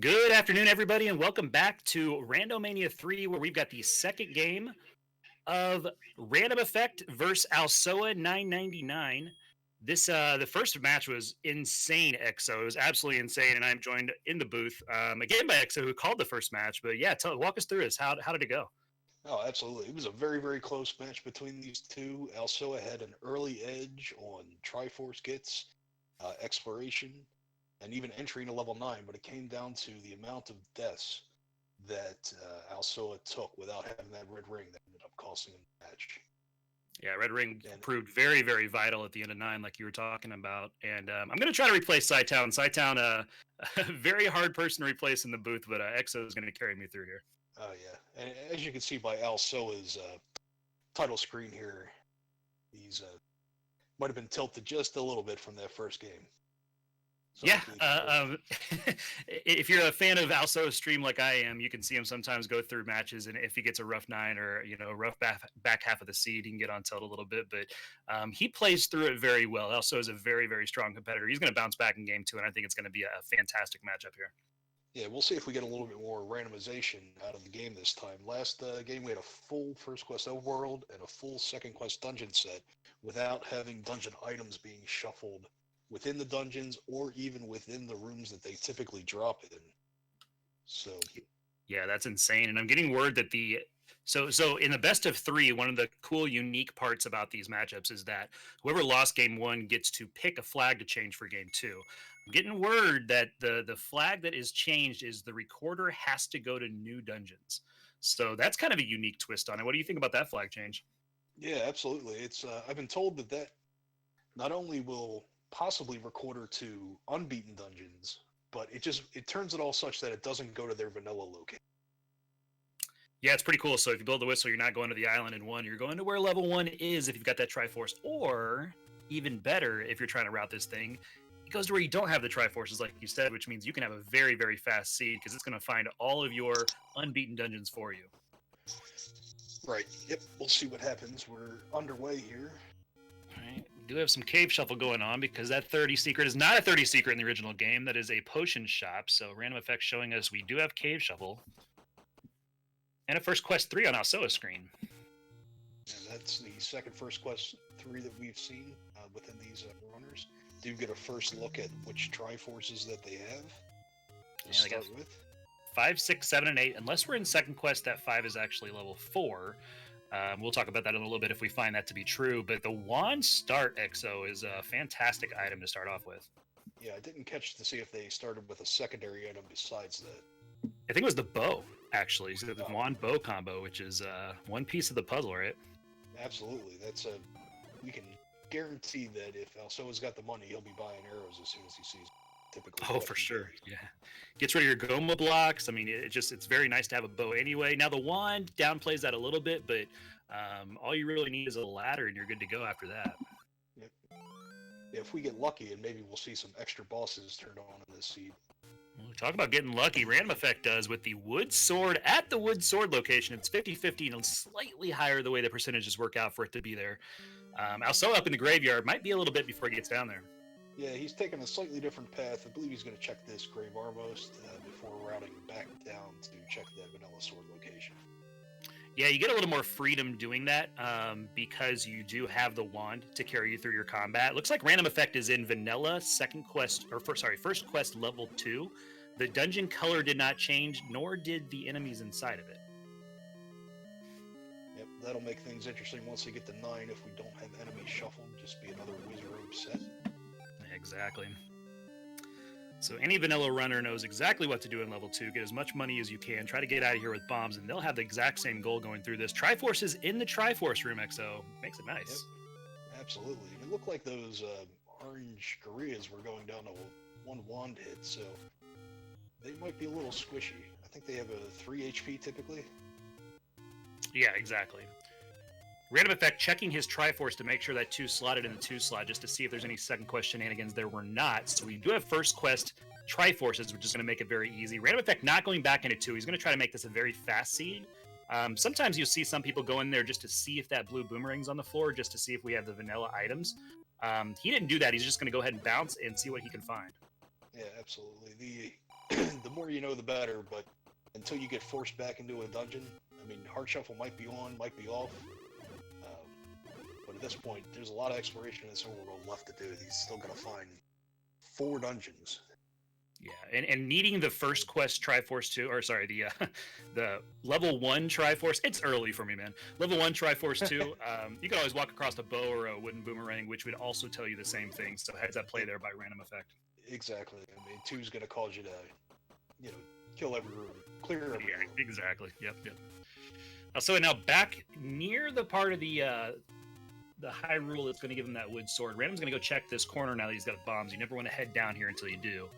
Good afternoon, everybody, and welcome back to Randomania 3, where we've got the second game of Random Effect versus Alsoa999. The first match was insane, EXO. It was absolutely insane, and I'm joined in the booth again by EXO, who called the first match. But yeah, walk us through this. How did it go? Oh, absolutely. It was a very, very close match between these two. Alsoa had an early edge on Triforce kits, exploration, and even entry into level 9, but it came down to the amount of deaths that Alsoa took without having that red ring that ended up costing him the match. Yeah, Red Ring And proved very, very vital at the end of 9, like you were talking about. And I'm going to try to replace Cytown. Cytown, a very hard person to replace in the booth, but EXO is going to carry me through here. oh yeah, and as you can see by Alsoa's title screen here, he's might have been tilted just a little bit from that first game. So Yeah, hopefully he can if you're a fan of Also's stream like I am, you can see him sometimes go through matches, and if he gets a rough 9 or rough back half of the seed, he can get on tilt a little bit. But he plays through it very well. Also is a very, very strong competitor. He's going to bounce back in game 2, and I think it's going to be a fantastic matchup here. Yeah, we'll see if we get a little bit more randomization out of the game this time. Last game, we had a full first quest overworld and a full second quest dungeon set without having dungeon items being shuffled within the dungeons or even within the rooms that they typically drop in. So, Yeah, that's insane. And I'm getting word that so in the best of 3, one of the cool unique parts about these matchups is that whoever lost game 1 gets to pick a flag to change for game 2. I'm getting word that the flag that is changed is the recorder has to go to new dungeons. So that's kind of a unique twist on it. What do you think about that flag change? yeah, absolutely. It's I've been told that not only will possibly recorder to unbeaten dungeons, but it turns it all such that it doesn't go to their vanilla location. Yeah, it's pretty cool. So if you build the whistle, you're not going to the island in 1. You're going to where level 1 is if you've got that Triforce. Or even better, if you're trying to route this thing, it goes to where you don't have the Triforces, like you said, which means you can have a very, very fast seed because it's going to find all of your unbeaten dungeons for you. Right. Yep. We'll see what happens. We're underway here. All right. We do have some cave shuffle going on because that 30 secret is not a 30 secret in the original game. That is a potion shop. So Random Effect showing us we do have cave shuffle. And a first quest 3 on Alsoa's screen. And that's the second first quest 3 that we've seen within these runners. Do get a first look at which Triforces that they have to start with. 5, 6, 7, and 8. Unless we're in second quest, that 5 is actually level 4. We'll talk about that in a little bit if we find that to be true. But the Wand Start EXO is a fantastic item to start off with. Yeah, I didn't catch to see if they started with a secondary item besides that. I think it was the bow, actually. So the Wand Bow combo, which is one piece of the puzzle, right? Absolutely. We can guarantee that if Alsoa's got the money, he'll be buying arrows as soon as he sees typically. Oh, for sure. Yeah. Gets rid of your Goma blocks. I mean, it's very nice to have a bow anyway. Now, the wand downplays that a little bit, but all you really need is a ladder and you're good to go after that. Yep. Yeah, if we get lucky, and maybe we'll see some extra bosses turned on in this seed. Well, talk about getting lucky. Random Effect does with the Wood Sword at the Wood Sword location. It's 50-50 and slightly higher the way the percentages work out for it to be there. Alsoa up in the graveyard might be a little bit before he gets down there. Yeah, he's taking a slightly different path. I believe he's going to check this Grave Armost before routing back down to check that Vanilla Sword location. Yeah, you get a little more freedom doing that because you do have the wand to carry you through your combat. It looks like Random Effect is in Vanilla first quest level 2. The dungeon color did not change, nor did the enemies inside of it. Yep, that'll make things interesting once we get to 9. If we don't have enemies shuffled, just be another Wizrobe set. Exactly. So any vanilla runner knows exactly what to do in level 2. Get as much money as you can. Try to get out of here with bombs, and they'll have the exact same goal going through this. Triforce is in the Triforce room, EXO. Makes it nice. Yep. Absolutely. And it looked like those orange Koreas were going down to one wand hit, so they might be a little squishy. I think they have a 3 HP typically. Yeah, exactly. Random Effect checking his Triforce to make sure that 2 slotted in the 2 slot just to see if there's any second quest shenanigans. There were not. So we do have first quest Triforces, which is going to make it very easy. Random Effect not going back into 2. He's going to try to make this a very fast seed. Sometimes you'll see some people go in there just to see if that blue boomerang's on the floor, just to see if we have the vanilla items. He didn't do that. He's just going to go ahead and bounce and see what he can find. Yeah, absolutely. the more you know, the better. But until you get forced back into a dungeon, I mean, Heart Shuffle might be on, might be off. But at this point, there's a lot of exploration in this overworld left to do. He's still gonna find 4 dungeons. Yeah, and needing the first quest Triforce 2, or sorry, the level 1 Triforce, it's early for me, man. Level 1 Triforce 2, you can always walk across a bow or a wooden boomerang, which would also tell you the same thing, so heads up play there by RandomEffekt. Exactly. I mean, 2's gonna cause you to, you know, kill every room, clear every room. Exactly, yep. So now back near the part of the Hyrule that's going to give him that wood sword, Random's going to go check this corner now that he's got bombs. You never want to head down here until you do,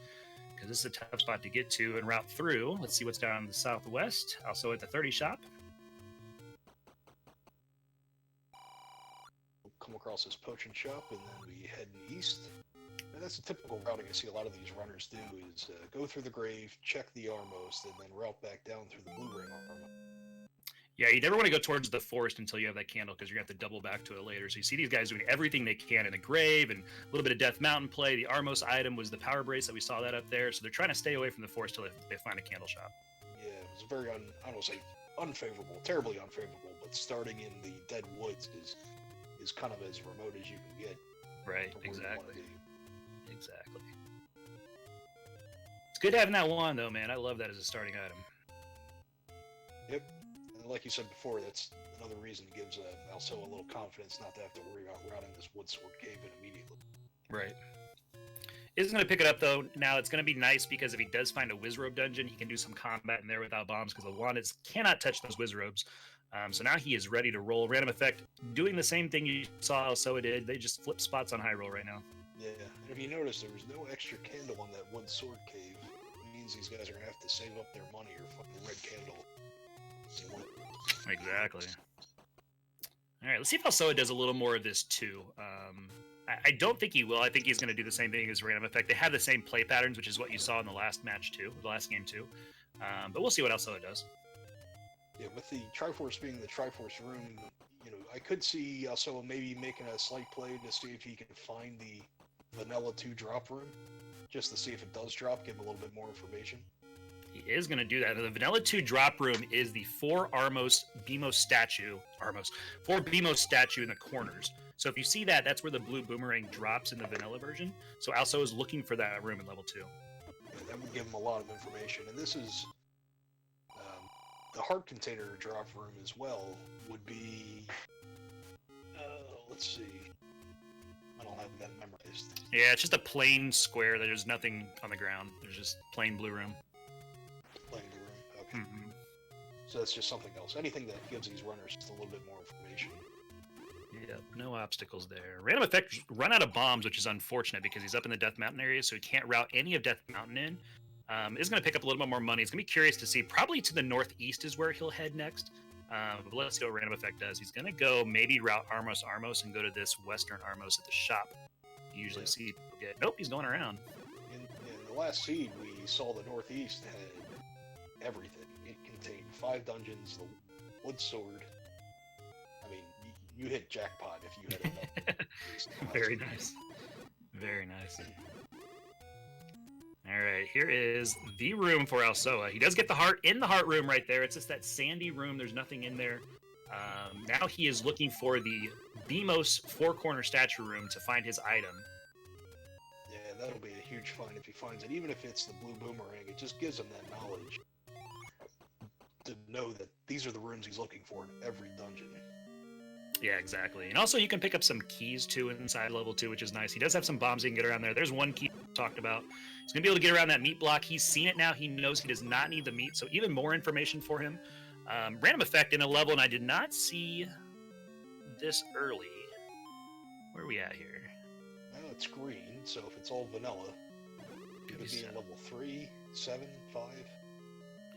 because this is a tough spot to get to and route through. Let's see what's down in the southwest. Also at the 30 shop. We'll come across this potion shop, and then we head east. And that's a typical routing I see a lot of these runners do, is go through the grave, check the Armos, and then route back down through the blue ring Armo. Yeah, you never want to go towards the forest until you have that candle, because you're going to have to double back to it later. So you see these guys doing everything they can in the grave and a little bit of Death Mountain play. The Armos item was the power brace that we saw that up there. So they're trying to stay away from the forest till they find a candle shop. Yeah, it was very, I don't want to say unfavorable, terribly unfavorable, but starting in the dead woods is kind of as remote as you can get. Right, exactly. Exactly. It's good having that wand, though, man. I love that as a starting item. Yep. Like you said before, that's another reason it gives Alsoa a little confidence not to have to worry about routing this wood sword cave in immediately. Right. Isn't going to pick it up, though. Now, it's going to be nice because if he does find a Wizrobe dungeon, he can do some combat in there without bombs, because the wand cannot touch those Wizrobes. So now he is ready to roll. RandomEffekt doing the same thing you saw Alsoa did. They just flip spots on Hyrule right now. Yeah, and if you notice, there was no extra candle on that wood sword cave. It means these guys are going to have to save up their money or find the red candle. Exactly. All right, let's see if Alsoa does a little more of this too. I don't think he will. I think he's going to do the same thing as RandomEffekt. They have the same play patterns, which is what you saw in the last match too, the last game too. But we'll see what Alsoa does. Yeah, with the Triforce being the Triforce room, you know, I could see Alsoa maybe making a slight play to see if he can find the Vanilla 2 drop room, just to see if it does drop, give him a little bit more information. He is going to do that. The Vanilla 2 drop room is the 4 Beamos statue in the corners. So if you see that, that's where the blue boomerang drops in the vanilla version. So Alsoa is looking for that room in level 2. Yeah, that would give him a lot of information. And this is the heart container drop room as well would be, let's see. I don't have that memorized. Yeah, it's just a plain square. There's nothing on the ground. There's just plain blue room. Plain blue room, okay. Mm-hmm. So that's just something else. Anything that gives these runners just a little bit more information. Yep, no obstacles there. RandomEffekt run out of bombs, which is unfortunate because he's up in the Death Mountain area, so he can't route any of Death Mountain in. Is going to pick up a little bit more money. He's going to be curious to see. Probably to the northeast is where he'll head next. But let's see what RandomEffekt does. He's going to go maybe route Armos and go to this western Armos at the shop. You usually see people get. Nope, he's going around. In the last seed, we saw the northeast had everything. It contained 5 dungeons, the wood sword. I mean, you hit jackpot if you had it. Very nice. Very nice. All right, here is the room for Alsoa. He does get the heart in the heart room right there. It's just that sandy room. There's nothing in there. Now he is looking for the Beamos 4-corner statue room to find his item. Yeah, that'll be a huge find if he finds it. Even if it's the blue boomerang, it just gives him that knowledge to know that these are the rooms he's looking for in every dungeon. Yeah, exactly. And also you can pick up some keys too inside level 2, which is nice. He does have some bombs he can get around there. There's one key we talked about. He's going to be able to get around that meat block. He's seen it now. He knows he does not need the meat, so even more information for him. RandomEffekt in a level, and I did not see this early. Where are we at here? Well, it's green, so if it's all vanilla, it would be in level 3, 7, 5.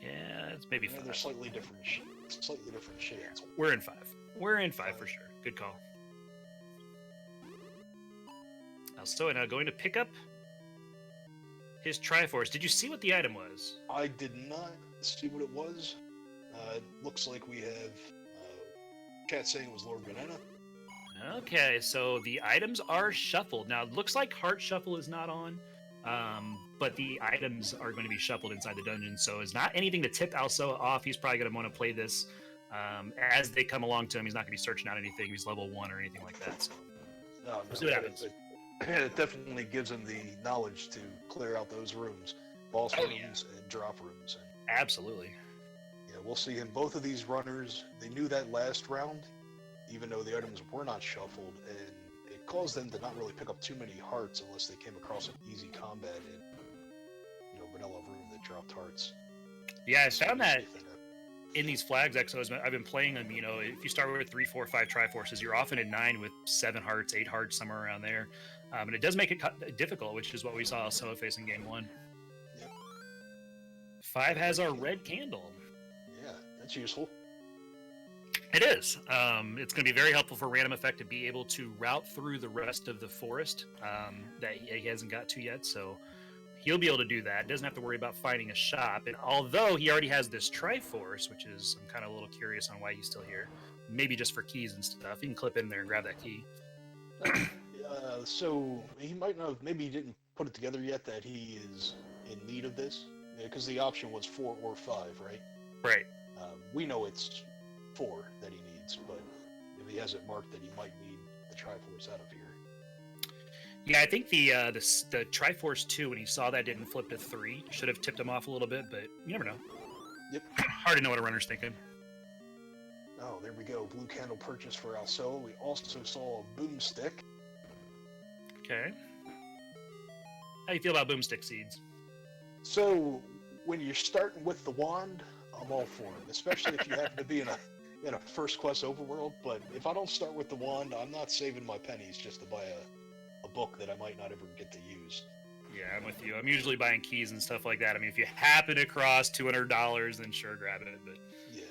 Yeah, it's maybe 5. They're slightly different shades. We're in 5. We're in 5 for sure. Good call. Alsoa now going to pick up his Triforce. Did you see what the item was? I did not see what it was. It looks like we have chat saying it was Lord Banana. Okay, so the items are shuffled. Now, it looks like Heart Shuffle is not on. But the items are going to be shuffled inside the dungeon, so it's not anything to tip Alsoa off. He's probably going to want to play this as they come along to him. He's not going to be searching out anything. He's level 1 or anything like that. So we'll see what happens. It definitely gives him the knowledge to clear out those rooms, boss rooms and drop rooms. And, absolutely. Yeah, we'll see in both of these runners. They knew that last round, even though the items were not shuffled, and it caused them to not really pick up too many hearts unless they came across an easy combat in, vanilla room that dropped hearts. Yeah, I found that in these flags exos, I've been playing them. If you start with 3, 4, 5 Triforces, you're often at 9 with 7 hearts, 8 hearts, somewhere around there. And it does make it difficult, which is what we saw Alsoa face in game 1. Yep. 5 has our red candle. Yeah, that's useful. It is. It's going to be very helpful for RandomEffekt to be able to route through the rest of the forest that he hasn't got to yet. So he'll be able to do that. Doesn't have to worry about finding a shop. And although he already has this Triforce, which is, I'm kind of a little curious on why he's still here. Maybe just for keys and stuff. You can clip in there and grab that key. So he might not have, maybe he didn't put it together yet that he is in need of this. Because the option was 4 or 5, right? Right. We know it's 4 that he needs, but if he has it marked that he might need the Triforce out of here. Yeah, I think the Triforce 2, when he saw that didn't flip to 3, should have tipped him off a little bit, but you never know. Yep. Hard to know what a runner's thinking. Oh, there we go. Blue candle purchase for Alsoa. We also saw a boomstick. Okay. How do you feel about boomstick seeds? So, when you're starting with the wand, I'm all for it, especially if you happen to be in a first quest overworld. But if I don't start with the wand, I'm not saving my pennies just to buy a book that I might not ever get to use. Yeah, I'm with you. I'm usually buying keys and stuff like that. I mean, if you happen across $200, then sure, grab it. But yeah,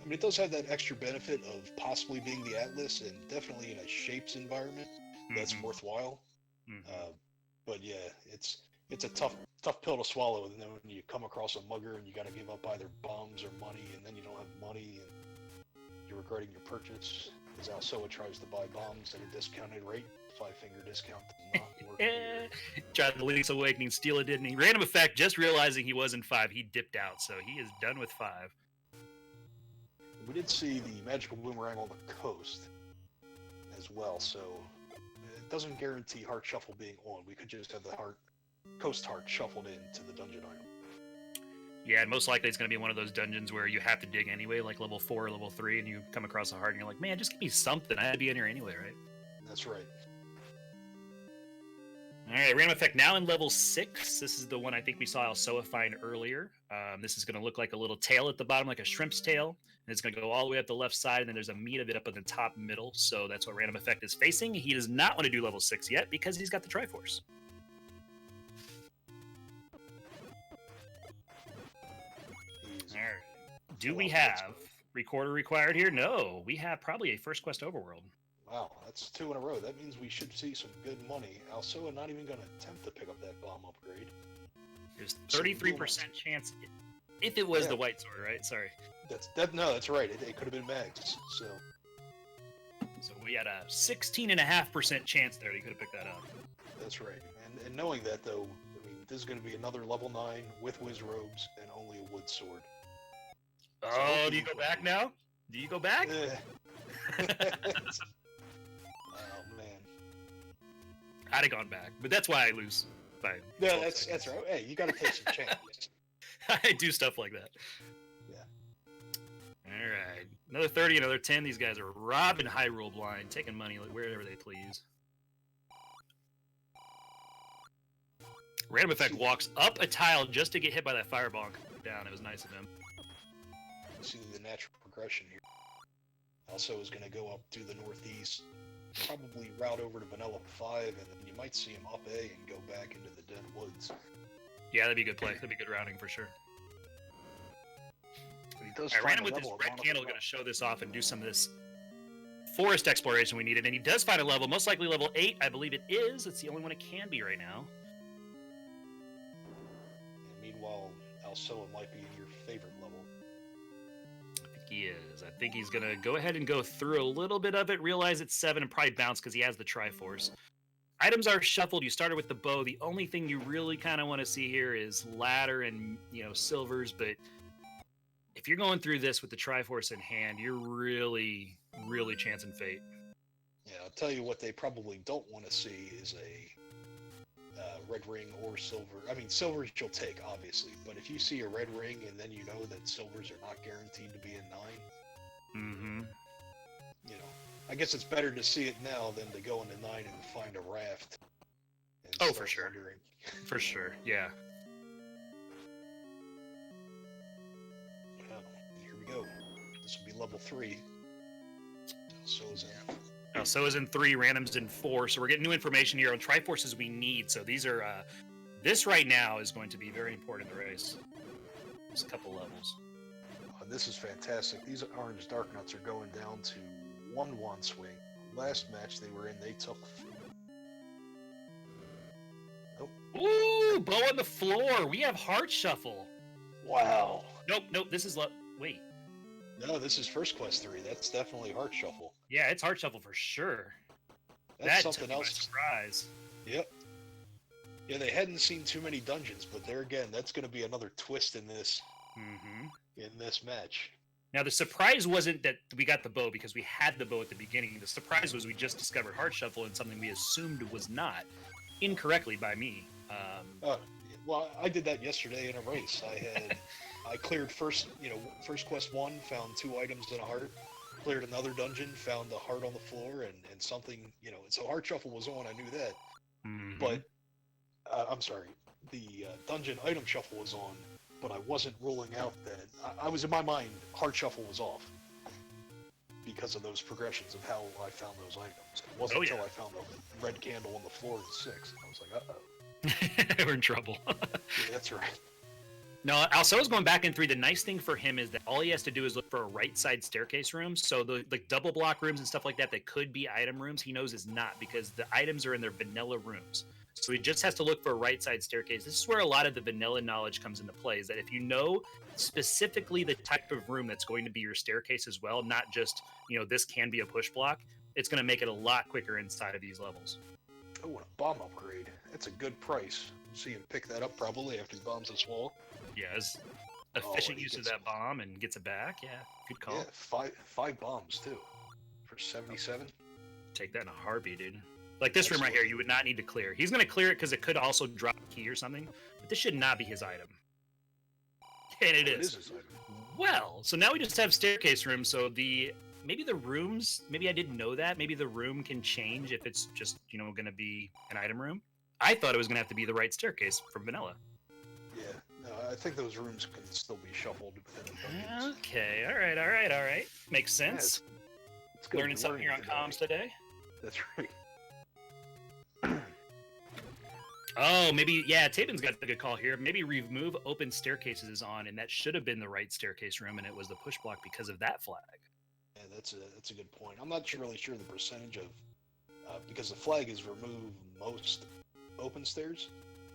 I mean, it does have that extra benefit of possibly being the Atlas, and definitely in a shapes environment that's worthwhile. But yeah, it's a tough pill to swallow. And then when you come across a mugger and you got to give up either bombs or money, and then you don't have money, and you're regretting your purchase. As Alsoa tries to buy bombs at a discounted rate, 5-finger discount does not work. Tried the Link's Awakening, steal it, didn't he? RandomEffekt, just realizing he was in 5, he dipped out, so he is done with 5. We did see the magical boomerang on the coast as well, so it doesn't guarantee heart shuffle being on. We could just have the coast heart shuffled into the dungeon item. Yeah, and most likely it's going to be one of those dungeons where you have to dig anyway, like level 4 or level 3, and you come across a heart and you're like, man, just give me something. I had to be in here anyway, right? That's right. All right, RandomEffekt now in level 6. This is the one I think we saw Alsoa find earlier. This is going to look like a little tail at the bottom, like a shrimp's tail. And it's going to go all the way up the left side, and then there's a meat of it up in the top middle. So that's what RandomEffekt is facing. He does not want to do level 6 yet because he's got the Triforce. Do we have recorder required here? No, we have probably a first quest overworld. Wow, that's 2 in a row. That means we should see some good money. Alsoa not even going to attempt to pick up that bomb upgrade. There's 33% chance if it was the white sword, right? Sorry. That's right. It could have been Mags. So we had a 16.5% chance there. You could have picked that up. That's right. And knowing that though, I mean, this is going to be another level 9 with whiz robes and only a wood sword. Oh, do you go back now? Do you go back? Oh, man. I'd have gone back, but that's why I lose by Yeah, that's right. Hey, you got to take some chances. I do stuff like that. Yeah. All right. Another 30, another 10. These guys are robbing Hyrule blind, taking money wherever they please. RandomEffekt walks up a tile just to get hit by that fireball and come down. It was nice of him. See the natural progression here. Alsoa is going to go up to the northeast, probably route over to Vanilla 5, and then you might see him up A and go back into the dead woods. Yeah, that'd be a good play. That'd be good routing for sure. He does Random with his red candle going to show this off and do some of this forest exploration we needed, and he does find a level, most likely level 8, I believe it is. It's the only one it can be right now. And meanwhile, Alsoa might be in your favorite level. He is. I think he's going to go ahead and go through a little bit of it, realize it's 7, and probably bounce because he has the Triforce. items are shuffled. You started with the bow. The only thing you really kind of want to see here is ladder and silvers. But if you're going through this with the Triforce in hand, you're really, really chancing fate. Yeah, I'll tell you what they probably don't want to see is a red ring or silver. I mean, silvers you'll take, obviously, but if you see a red ring and then you know that silvers are not guaranteed to be in 9, Mm-hmm. I guess it's better to see it now than to go into 9 and find a raft. And Oh, start for sure. wondering. For sure, yeah. Well, here we go. This will be level 3. So is that. Oh, so is in 3, random's in 4, so we're getting new information here on Triforces we need. So these are, this right now is going to be very important in the race. Just a couple levels. This is fantastic. These orange dark nuts are going down to 1-1 swing. Last match they were in, they took. Oh. Ooh, bow on the floor. We have heart shuffle. Wow. Nope. This is wait. No, this is First Quest 3. That's definitely heart shuffle. Yeah, it's heart shuffle for sure. That's that something else. Surprise. Yep. Yeah, they hadn't seen too many dungeons, but there again, that's going to be another twist in this. Mm-hmm. In this match. Now, the surprise wasn't that we got the bow because we had the bow at the beginning. The surprise was we just discovered heart shuffle and something we assumed was not, incorrectly by me. Well, I did that yesterday in a race. I cleared first quest 1, found 2 items and a heart. Cleared another dungeon, found a heart on the floor and something, so heart shuffle was on. I knew that. Mm-hmm. But I'm sorry, the dungeon item shuffle was on. But I wasn't ruling out that I was in my mind, heart shuffle was off because of those progressions of how I found those items. It wasn't until I found the red candle on the floor in 6, and I was like, uh-oh. We're in trouble. Yeah, that's right. No, Alsoa's going back in 3. The nice thing for him is that all he has to do is look for a right side staircase room. So the double block rooms and stuff like that could be item rooms, he knows is not, because the items are in their vanilla rooms. So he just has to look for a right side staircase. This is where a lot of the vanilla knowledge comes into play, is that if you know specifically the type of room that's going to be your staircase as well, not just, this can be a push block, it's going to make it a lot quicker inside of these levels. Oh, and a bomb upgrade. That's a good price. So you can pick that up probably after he bombs this wall. Yeah, it's efficient use of that bomb and gets it back. Yeah, good call. Yeah, five bombs too for 77. Take that in a heartbeat, dude. Like this room right here, you would not need to clear. He's going to clear it because it could also drop a key or something, but this should not be his item. And it is. His item. Well, so now we just have staircase rooms, so maybe the rooms, maybe I didn't know that, maybe the room can change if it's just, going to be an item room. I thought it was going to have to be the right staircase from vanilla. Yeah, no, I think those rooms can still be shuffled within the dungeons. Okay, all right. Makes sense. It's Learning something here on comms today. That's right. Oh, maybe, yeah, Taben's got a good call here. Maybe remove open staircases is on, and that should have been the right staircase room, and it was the push block because of that flag. Yeah, that's a good point. I'm not really sure the percentage of, because the flag is remove most open stairs,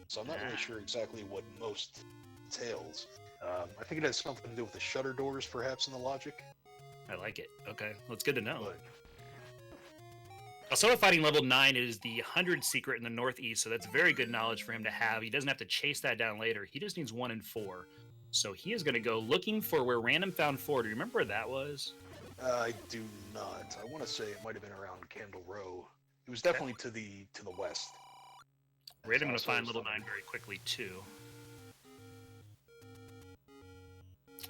so I'm not really sure exactly what most entails. I think it has something to do with the shutter doors, perhaps, in the logic. I like it. Okay, well, it's good to know. But, Alsoa fighting level 9 is the 100 secret in the northeast, so that's very good knowledge for him to have. He doesn't have to chase that down later. He just needs 1 and 4. So he is going to go looking for where Random found 4. Do you remember where that was? I do not. I want to say it might have been around Candle Row. It was definitely to the west. Random going to find level 9 very quickly, too.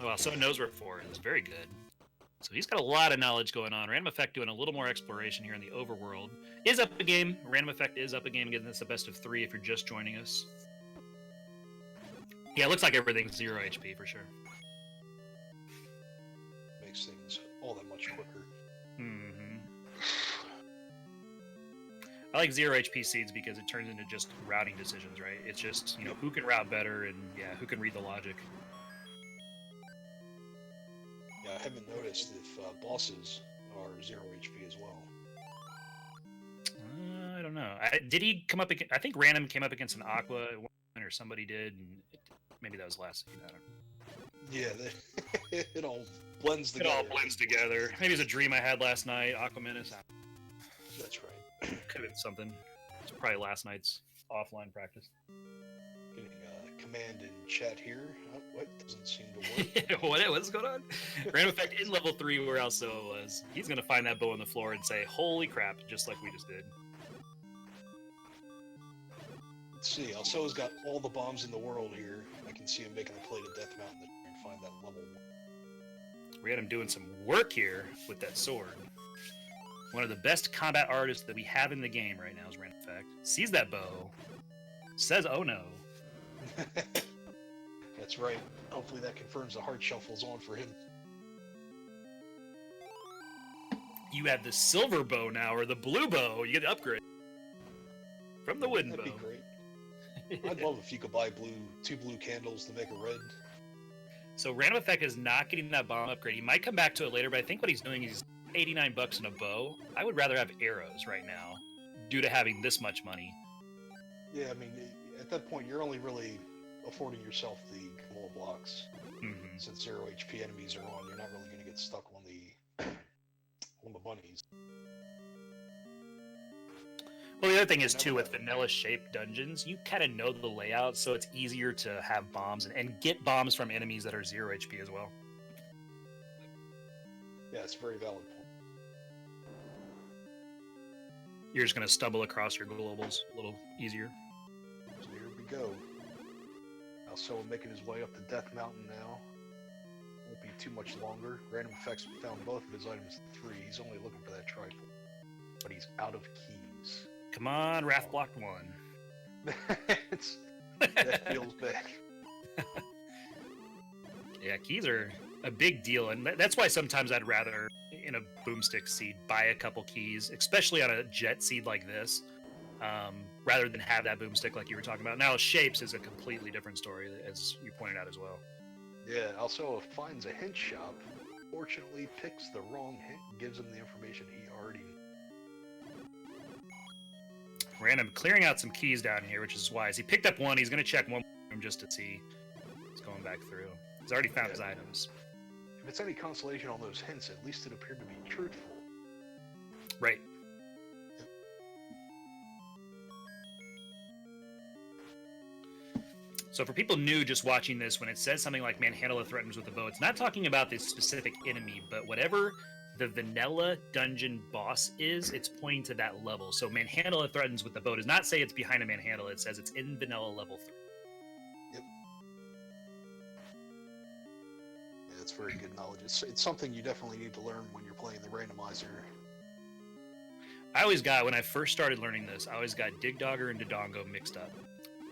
Oh, Alsoa knows where 4 is. Very good. So he's got a lot of knowledge going on. RandomEffekt doing a little more exploration here in the overworld. Is up a game. RandomEffekt is up a game. Again, that's the best of 3 if you're just joining us. Yeah, it looks like everything's 0 HP for sure. Makes things all that much quicker. Mm-hmm. I like 0 HP seeds because it turns into just routing decisions, right? It's just, who can route better and, who can read the logic. Yeah, I haven't noticed if bosses are 0 HP as well. I don't know. Did he come up against... I think Random came up against an Aqua or somebody did, and maybe that was last season. I don't know. Yeah, it all blends together. It all blends together. Maybe it's a dream I had last night. Aqua Menace. That's right. Could have been something. It's probably last night's offline practice. Getting a command in chat here. Oh, what? Doesn't seem to work. What's going on? RandomEffekt in level 3 where Alsoa was. He's going to find that bow on the floor and say, holy crap, just like we just did. Let's see. Alsoa's got all the bombs in the world here. I can see him making a play to Death Mountain to try and find that level 1. We had him doing some work here with that sword. One of the best combat artists that we have in the game right now is RandomEffekt. Sees that bow, says, oh no. That's right. Hopefully that confirms the heart shuffle's on for him. You have the silver bow now, or the blue bow. You get the upgrade from the wooden That'd bow. be great. I'd love if you could buy two blue candles to make a red. So RandomEffekt is not getting that bomb upgrade. He might come back to it later, but I think what he's doing is $89 in a bow. I would rather have arrows right now, due to having this much money. Yeah, I mean, at that point, you're only really affording yourself the wall blocks. Mm-hmm. Since 0 HP enemies are on, you're not really going to get stuck on the bunnies. Well, the other thing is, too, with vanilla-shaped dungeons, you kind of know the layout, so it's easier to have bombs and get bombs from enemies that are 0 HP as well. Yeah, it's a very valid point. You're just going to stumble across your globals a little easier. So here we go. Alsoa making his way up to Death Mountain now. Won't be too much longer. RandomEffekt found both of his items in 3. He's only looking for that trifle. But he's out of keys. Come on, Wrath blocked 1. That feels bad. Yeah, keys are a big deal, and that's why sometimes I'd rather, in a boomstick seed, buy a couple keys, especially on a jet seed like this, rather than have that boomstick like you were talking about. Now, shapes is a completely different story, as you pointed out as well. Yeah, Alsoa finds a hint shop, fortunately picks the wrong hint, and gives him the information he already knew. Random clearing out some keys down here, which is wise. He picked up one. He's going to check one room just to see what's going back through. He's already found his items. If it's any consolation on those hints, at least it appeared to be truthful. Right. So for people new just watching this, when it says something like Manhandle threatens with a bow, it's not talking about this specific enemy, but whatever the vanilla dungeon boss is, it's pointing to that level. So Manhandle threatens with the bow does not say it's behind a Manhandle, it says it's in vanilla level 3. Yep. Yeah, it's very good knowledge. It's something you definitely need to learn when you're playing the randomizer. I always got, when I first started learning this, I always got Dig Dogger and Dodongo mixed up.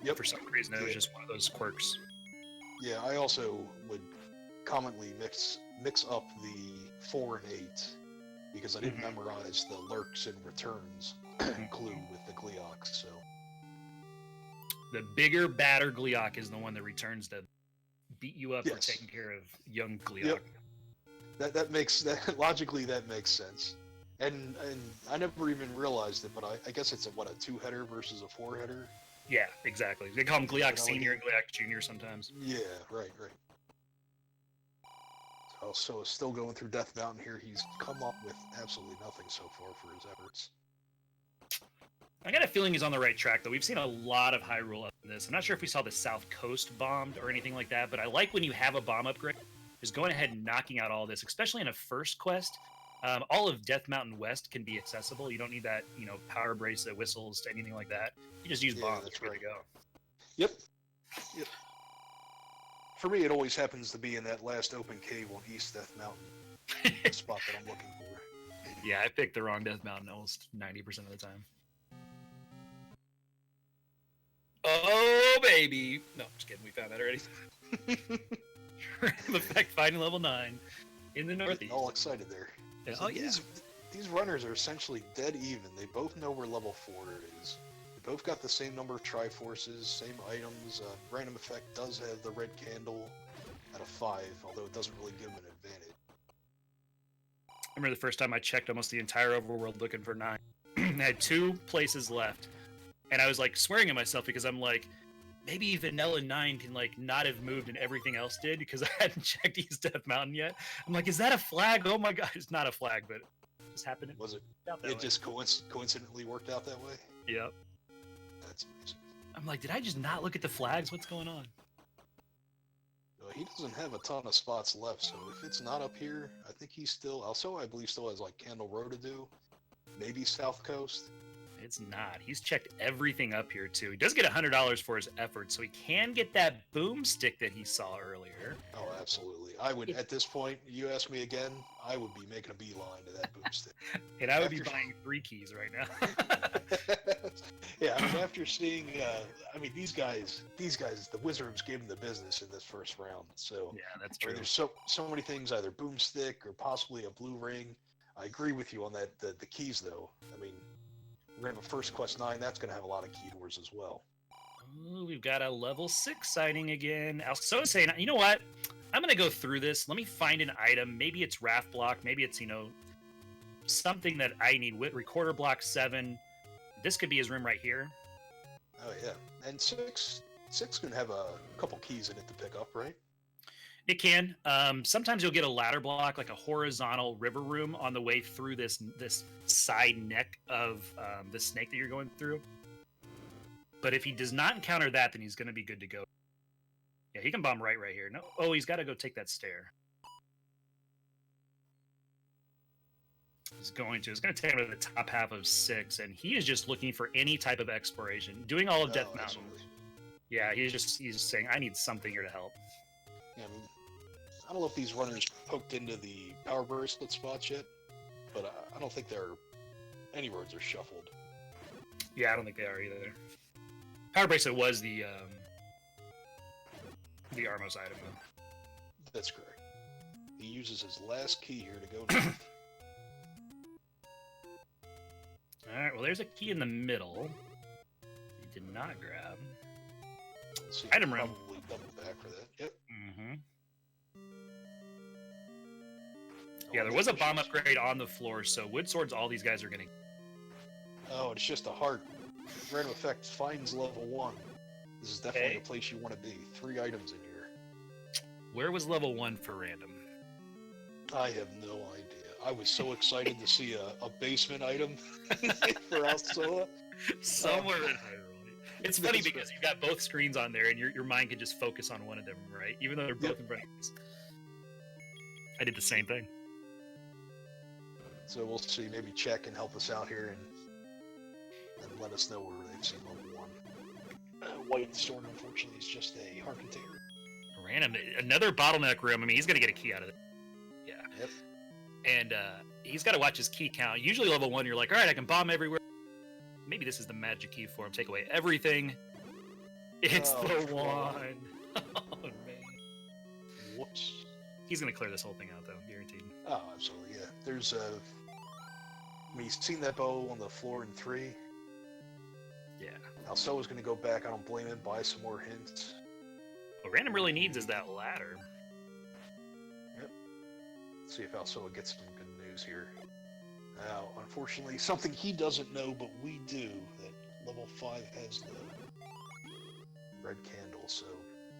Yep. For some reason, it was just one of those quirks. Yeah, I also would commonly mix up the 4 and 8 because I didn't memorize the lurks and returns clue with the Gleeok, so. The bigger, badder Gleeok is the one that returns to beat you up for taking care of young Gleeok. Yep. That makes logically that makes sense. And I never even realized it, but I guess it's a 2-header versus a 4-header? Yeah, exactly. They call him Gleeok Senior and Gleeok Junior sometimes. Yeah, right. So still going through Death Mountain here. He's come up with absolutely nothing so far for his efforts. I got a feeling he's on the right track, though. We've seen a lot of Hyrule up in this. I'm not sure if we saw the South Coast bombed or anything like that, but I like when you have a bomb upgrade, just going ahead and knocking out all this, especially in a first quest. All of Death Mountain West can be accessible. You don't need that, power bracelet, whistles, anything like that. You just use bombs. That's ready to go. Yep. For me, it always happens to be in that last open cave on East Death Mountain, the spot that I'm looking for. Yeah, I picked the wrong Death Mountain almost 90% of the time. Oh, baby. No, just kidding. We found that already. RandomEffekt finding level 9 in the northeast. All excited there. So these runners are essentially dead even. They both know where level 4 is. They both got the same number of Triforces, same items. RandomEffekt does have the red candle at a 5, although it doesn't really give him an advantage. I remember the first time I checked almost the entire overworld looking for 9. I had 2 places left, and I was like swearing at myself because I'm like, maybe Vanilla 9 can not have moved and everything else did because I hadn't checked East Death Mountain yet. I'm like, is that a flag? Oh my god, it's not a flag, but it just happened. Was it? It just coincidentally worked out that way? Yep. That's amazing. I'm like, did I just not look at the flags? What's going on? He doesn't have a ton of spots left, so if it's not up here, I think he's still... Also, I believe still has, like, Candle Row to do. Maybe South Coast. It's not. He's checked everything up here, too. He does get $100 for his effort, so he can get that boomstick that he saw earlier. Oh, absolutely. I would, at this point, you ask me again, I would be making a beeline to that boomstick. And I would be buying 3 keys right now. Yeah, I mean, after seeing, these guys, the Wizards gave them the business in this first round. So Yeah, that's I true. mean, there's so many things, either boomstick or possibly a blue ring. I agree with you on that. The keys, though. I mean, we're gonna have a first quest 9. That's gonna have a lot of key doors as well. Ooh, we've got a level 6 sighting again. Alsoa saying, you know what? I'm gonna go through this. Let me find an item. Maybe it's raft block. Maybe it's something that I need. Recorder block 7. This could be his room right here. Oh yeah, and 6 can have a couple keys in it to pick up, right? It can. Sometimes you'll get a ladder block, like a horizontal river room on the way through this side neck of the snake that you're going through. But if he does not encounter that, then he's going to be good to go. Yeah, he can bomb right here. No, oh, he's got to go take that stair. He's going to. It's going to take him to the top half of 6, and he is just looking for any type of exploration, doing all of Death Mountain. Absolutely. Yeah, he's saying, I need something here to help. Yeah, I mean, I don't know if these runners poked into the power bracelet spots yet, but I don't think any roads are shuffled. Yeah, I don't think they are either. Power bracelet was the Armos item, though. That's correct. He uses his last key here to go north. Alright, well, there's a key in the middle. He did not grab. So Item room. Probably double back for that. Yep. Mm-hmm. Yeah, there was a bomb upgrade on the floor, so wood swords, all these guys are getting. Oh, it's just a heart. RandomEffekt finds level 1. This is definitely a place you want to be. 3 items in here. Where was level 1 for random? I have no idea. I was so excited to see a basement item for Alsoa. Somewhere in Hyrule. It's funny because you've got both screens on there, and your mind can just focus on one of them, right? Even though they're both in front of you. I did the same thing. So we'll see. Maybe check and help us out here and let us know where they've seen level 1. White Sword, unfortunately, is just a heart container. Random. Another bottleneck room. I mean, he's going to get a key out of it. Yeah. Yep. And he's got to watch his key count. Usually level 1, you're like, all right, I can bomb everywhere. Maybe this is the magic key for him. Take away everything. It's the one. Oh, man. Whoops. He's going to clear this whole thing out, though. Guaranteed. Oh, absolutely, yeah. There's I mean, you've seen that bow on the floor in 3. Yeah. Alsoa's going to go back. I don't blame him. Buy some more hints. What Random really needs is that ladder. Yep. Let's see if Alsoa gets some good news here. Now, unfortunately, something he doesn't know, but we do, that level 5 has the red candle, so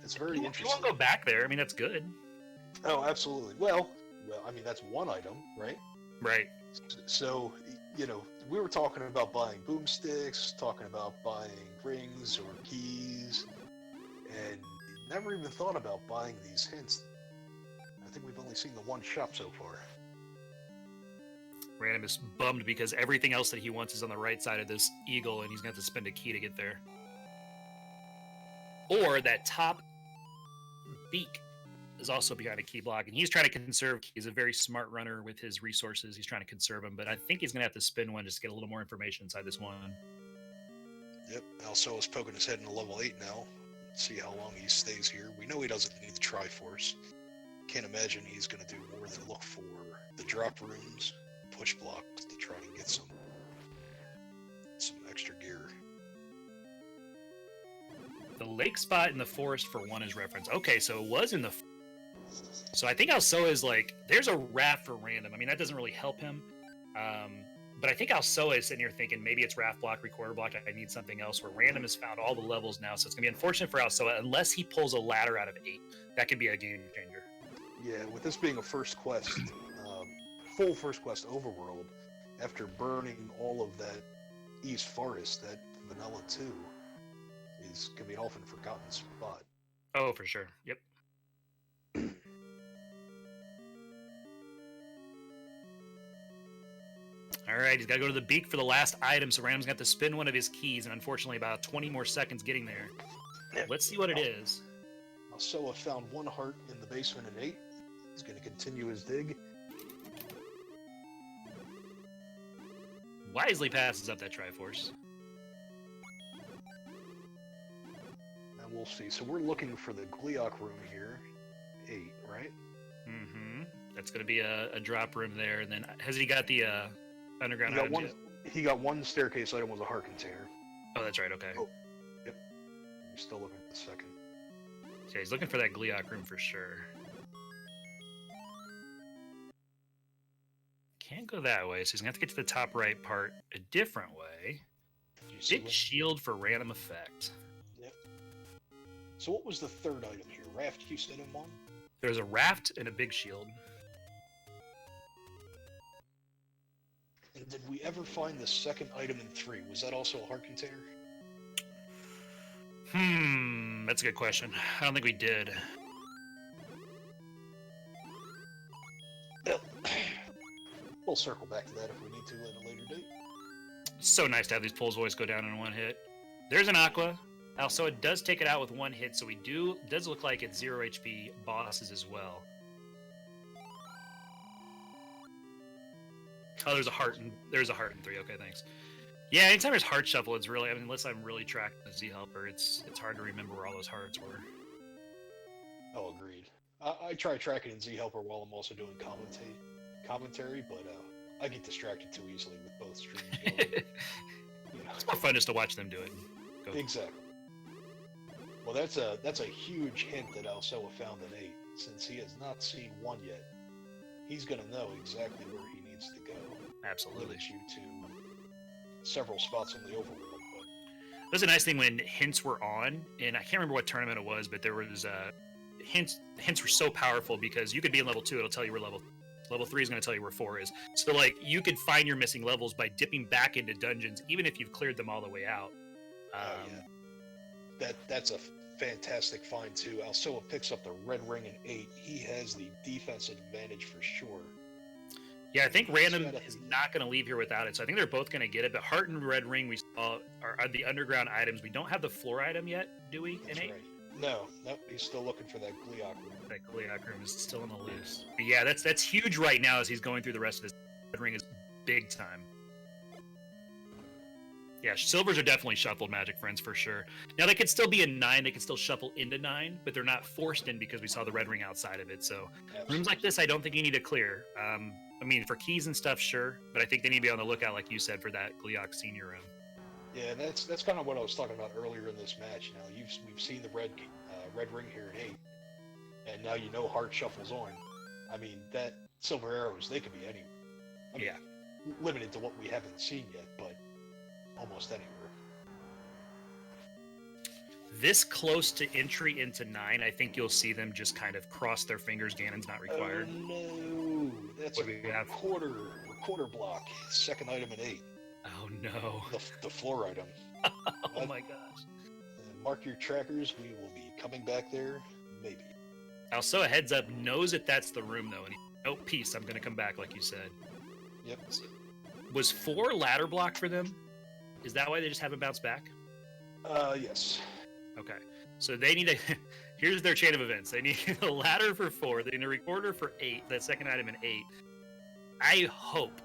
it's very interesting. You won't go back there. I mean, that's good. Oh, absolutely. Well, I mean, that's one item, right? Right. So, we were talking about buying boomsticks, talking about buying rings or keys, and never even thought about buying these hints. I think we've only seen the one shop so far. Random is bummed because everything else that he wants is on the right side of this eagle, and he's going to have to spend a key to get there. Or that top beak is also behind a key block, and he's trying to conserve. He's a very smart runner with his resources. He's trying to conserve them, but I think he's going to have to spin one just to get a little more information inside this one. Yep, Alsoa's poking his head into level 8 now. See how long he stays here. We know he doesn't need the Triforce. Can't imagine he's going to do more than look for the drop rooms, push blocks to try to get some extra gear. The lake spot in the forest for 1 is reference. Okay, so it was in the... So I think Alsoa is like, there's a raft for random. I mean, that doesn't really help him. But I think Alsoa is sitting here thinking maybe it's raft block, recorder block. I need something else. Where random has found all the levels now, so it's gonna be unfortunate for Alsoa unless he pulls a ladder out of 8. That could be a game changer. Yeah, with this being a first quest, full first quest overworld, after burning all of that East Forest, that Vanilla 2, can be an often forgotten spot. Oh, for sure. Yep. All right, he's got to go to the beak for the last item, so Random's got to spin one of his keys, and unfortunately, about 20 more seconds getting there. Let's see what it is. Alsoa found one heart in the basement at 8. He's going to continue his dig. Wisely passes up that Triforce. And we'll see. So we're looking for the Gleok room here. 8, right? Mm-hmm. That's going to be a drop room there. And then, has he got the underground item yet? He got one staircase item was a heart container. Oh, that's right. Okay. Oh, yep. I'm still looking at the second. Yeah, he's looking for that Gleok room for sure. Can't go that way, so he's going to have to get to the top right part a different way. Big shield for RandomEffekt. Yep. So what was the third item here? Raft you said him on? There's a raft and a big shield. And did we ever find the second item in 3? Was that also a heart container? That's a good question. I don't think we did. We'll circle back to that if we need to at a later date. So nice to have these pulls always go down in one hit. There's an Aqua. Also, it does take it out with one hit, so does look like it's 0 HP bosses as well. Oh, there's a heart in 3. Okay, thanks. Yeah, anytime there's heart shuffle, it's really, unless I'm really tracking the Z Helper, it's hard to remember where all those hearts were. Oh, agreed. I try tracking in Z Helper while I'm also doing commentary, but I get distracted too easily with both streams going. It's more fun just to watch them do it. Exactly. Well, that's a huge hint that Alsoa found an 8. Since he has not seen 1 yet, he's going to know exactly where he needs to go. Absolutely. Limits you to several spots in the overworld. But that's a nice thing when hints were on, and I can't remember what tournament it was, but there was hints were so powerful because you could be in level 2, it'll tell you where level 3 is going to tell you where 4 is. So like you could find your missing levels by dipping back into dungeons, even if you've cleared them all the way out. Yeah. That's a fantastic find too. Alsoa picks up the red ring in 8. He has the defensive advantage for sure. Yeah, I think Random is not going to leave here without it, so I think they're both going to get it. But Heart and Red Ring we saw are the underground items. We don't have the floor item yet, do we? That's right. No, he's still looking for that Gleok room. That Gleok room is still on the loose. But yeah, that's huge right now as he's going through the rest of this. Red Ring is big time. Yeah, silvers are definitely shuffled Magic Friends for sure. Now they could still be in 9, they could still shuffle into 9, but they're not forced in because we saw the red ring outside of it. So rooms like this, I don't think you need to clear. I mean, for keys and stuff, sure, but I think they need to be on the lookout, like you said, for that Gleok senior room. Yeah, that's kind of what I was talking about earlier in this match. Now we've seen the red ring here in 8, and now you know Heart shuffles on. I mean, that silver arrows, they could be anywhere. I mean, limited to what we haven't seen yet, but almost anywhere. This close to entry into 9, I think you'll see them just kind of cross their fingers. Ganon's not required. Oh no, that's a recorder block. Second item in 8. Oh no. The floor item. Oh my gosh. Mark your trackers. We will be coming back there. Maybe. Alsoa heads up, knows that that's the room though, and oh peace, I'm gonna come back like you said. Yep. So, was 4 ladder block for them? Is that why they just haven't bounced back? Yes. Okay. So they need a... Here's their chain of events. They need a ladder for 4. They need a recorder for 8. That second item in 8. I hope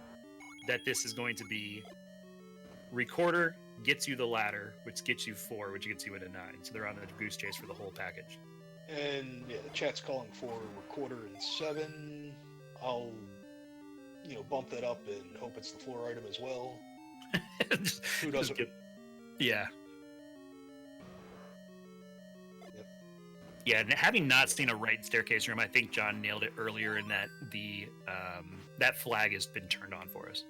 that this is going to be... Recorder gets you the ladder, which gets you 4, which gets you into 9. So they're on the goose chase for the whole package. And yeah, the chat's calling for recorder in 7. I'll, bump that up and hope it's the floor item as well. Who doesn't? Yeah. Yep. Yeah, and having not seen a right staircase room, I think John nailed it earlier in that that flag has been turned on for us.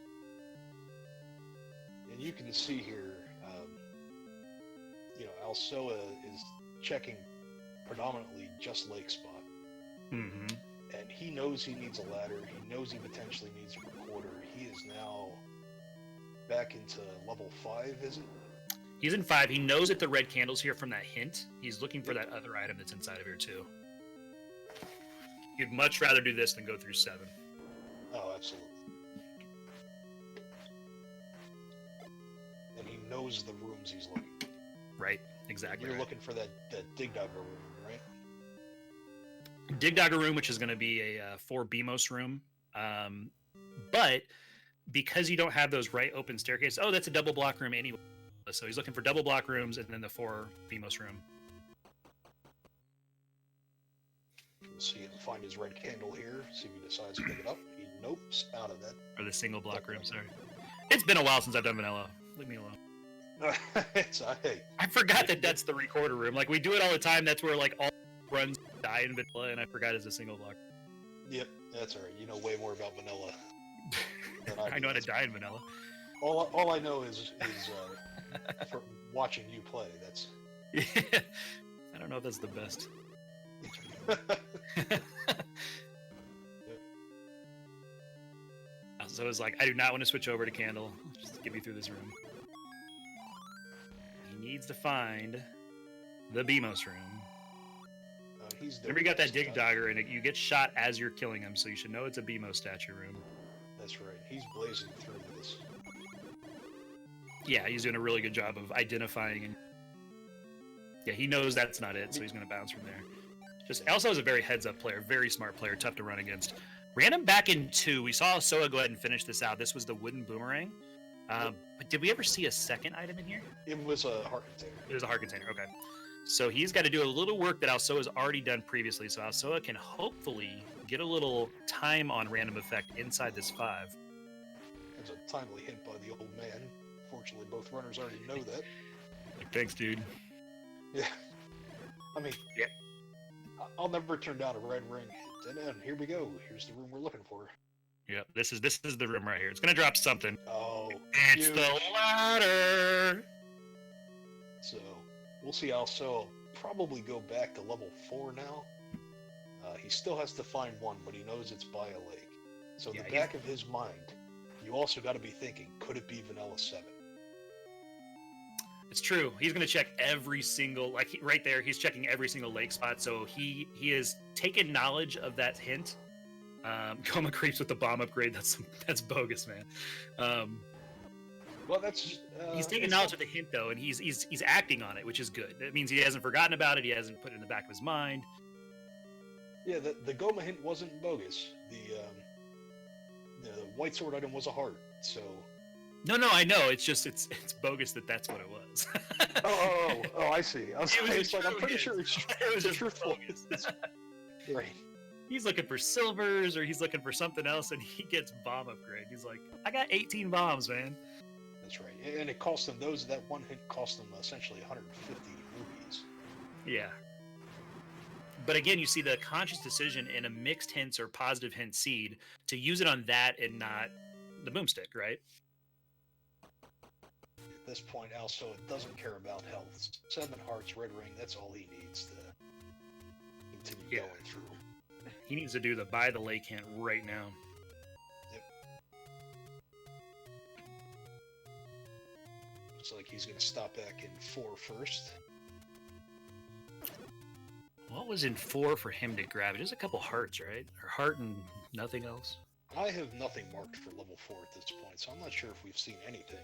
And you can see here, Alsoa is checking predominantly just Lake Spot. Mm-hmm. And he knows he needs a ladder. He knows he potentially needs a recorder. He is now back into level 5, is it? He's in 5. He knows that the red candle's here from that hint. He's looking for that other item that's inside of here, too. You'd much rather do this than go through 7. Oh, absolutely. And he knows the rooms he's looking. Right, exactly. You're right. looking for that Dig Dogger room, right? Dig Dogger room, which is going to be a 4 BMOS room. But because you don't have those right open staircases, oh, that's a double block room anyway. So he's looking for double block rooms and then the 4 BMOS room. We'll see him find his red candle here. See if he decides to pick it up. He nopes out of that. Or the single block room, sorry. It's been a while since I've done vanilla. Leave me alone. Hey. I forgot that that's the recorder room. Like, we do it all the time. That's where, like, all runs die in vanilla, and I forgot it's a single block. Yep, that's all right. You know way more about vanilla than I do. I know how to die in vanilla. All I know is from watching you play. That's. Yeah. I don't know if that's the best. So it's like, I do not want to switch over to Candle. Just get me through this room. He needs to find the BMOS room. Remember, you got that Dig Dogger, and you get shot as you're killing him, so you should know it's a BMOS statue room. That's right. He's blazing through this. Yeah, he's doing a really good job of identifying. And yeah, he knows that's not it, so he's going to bounce from there. Just also is a very heads-up player, very smart player, tough to run against. Random back in 2. We saw Alsoa go ahead and finish this out. This was the wooden boomerang. But did we ever see a second item in here? It was a heart container. It was a heart container, okay. So he's got to do a little work that Alsoa's already done previously, so Alsoa can hopefully get a little time on RandomEffekt inside this 5. That's a timely hint by the old man. Fortunately, both runners already know that. Like, thanks, dude. Yeah. I mean, yeah. I'll never turn down a red ring hit. And here we go. Here's the room we're looking for. Yep, this is the room right here. It's gonna drop something. Oh, it's huge. The ladder. So we'll see. Also, probably go back to level 4 now. He still has to find 1, but he knows it's by a lake. So in the back of his mind, you also got to be thinking, could it be Vanilla 7? It's true. He's going to check every single, like right there, he's checking every single lake spot. So he has taken knowledge of that hint. Coma creeps with the bomb upgrade. That's bogus, man. Well, that's he's taking knowledge of the hint though, and he's acting on it, which is good. That means he hasn't forgotten about it. He hasn't put it in the back of his mind. Yeah, the Goma hint wasn't bogus. The white sword item was a heart. So. No, I know. It's just it's bogus that's what it was. oh, I see. I'm pretty sure it's just truthful. Right. He's looking for silvers or he's looking for something else, and he gets bomb upgrade. He's like, I got 18 bombs, man. That's right. And it cost them that one hit cost them essentially 150 rupees. Yeah. But again, you see the conscious decision in a mixed hints or positive hint seed to use it on that and not the boomstick, right? At this point, Alsoa doesn't care about health. 7 hearts, red ring, that's all he needs to continue going through. He needs to do the buy the lake hint right now. Yep. Looks like he's going to stop back in 4 first. What was in 4 for him to grab? Just a couple hearts, right? Or heart and nothing else? I have nothing marked for level 4 at this point, so I'm not sure if we've seen anything.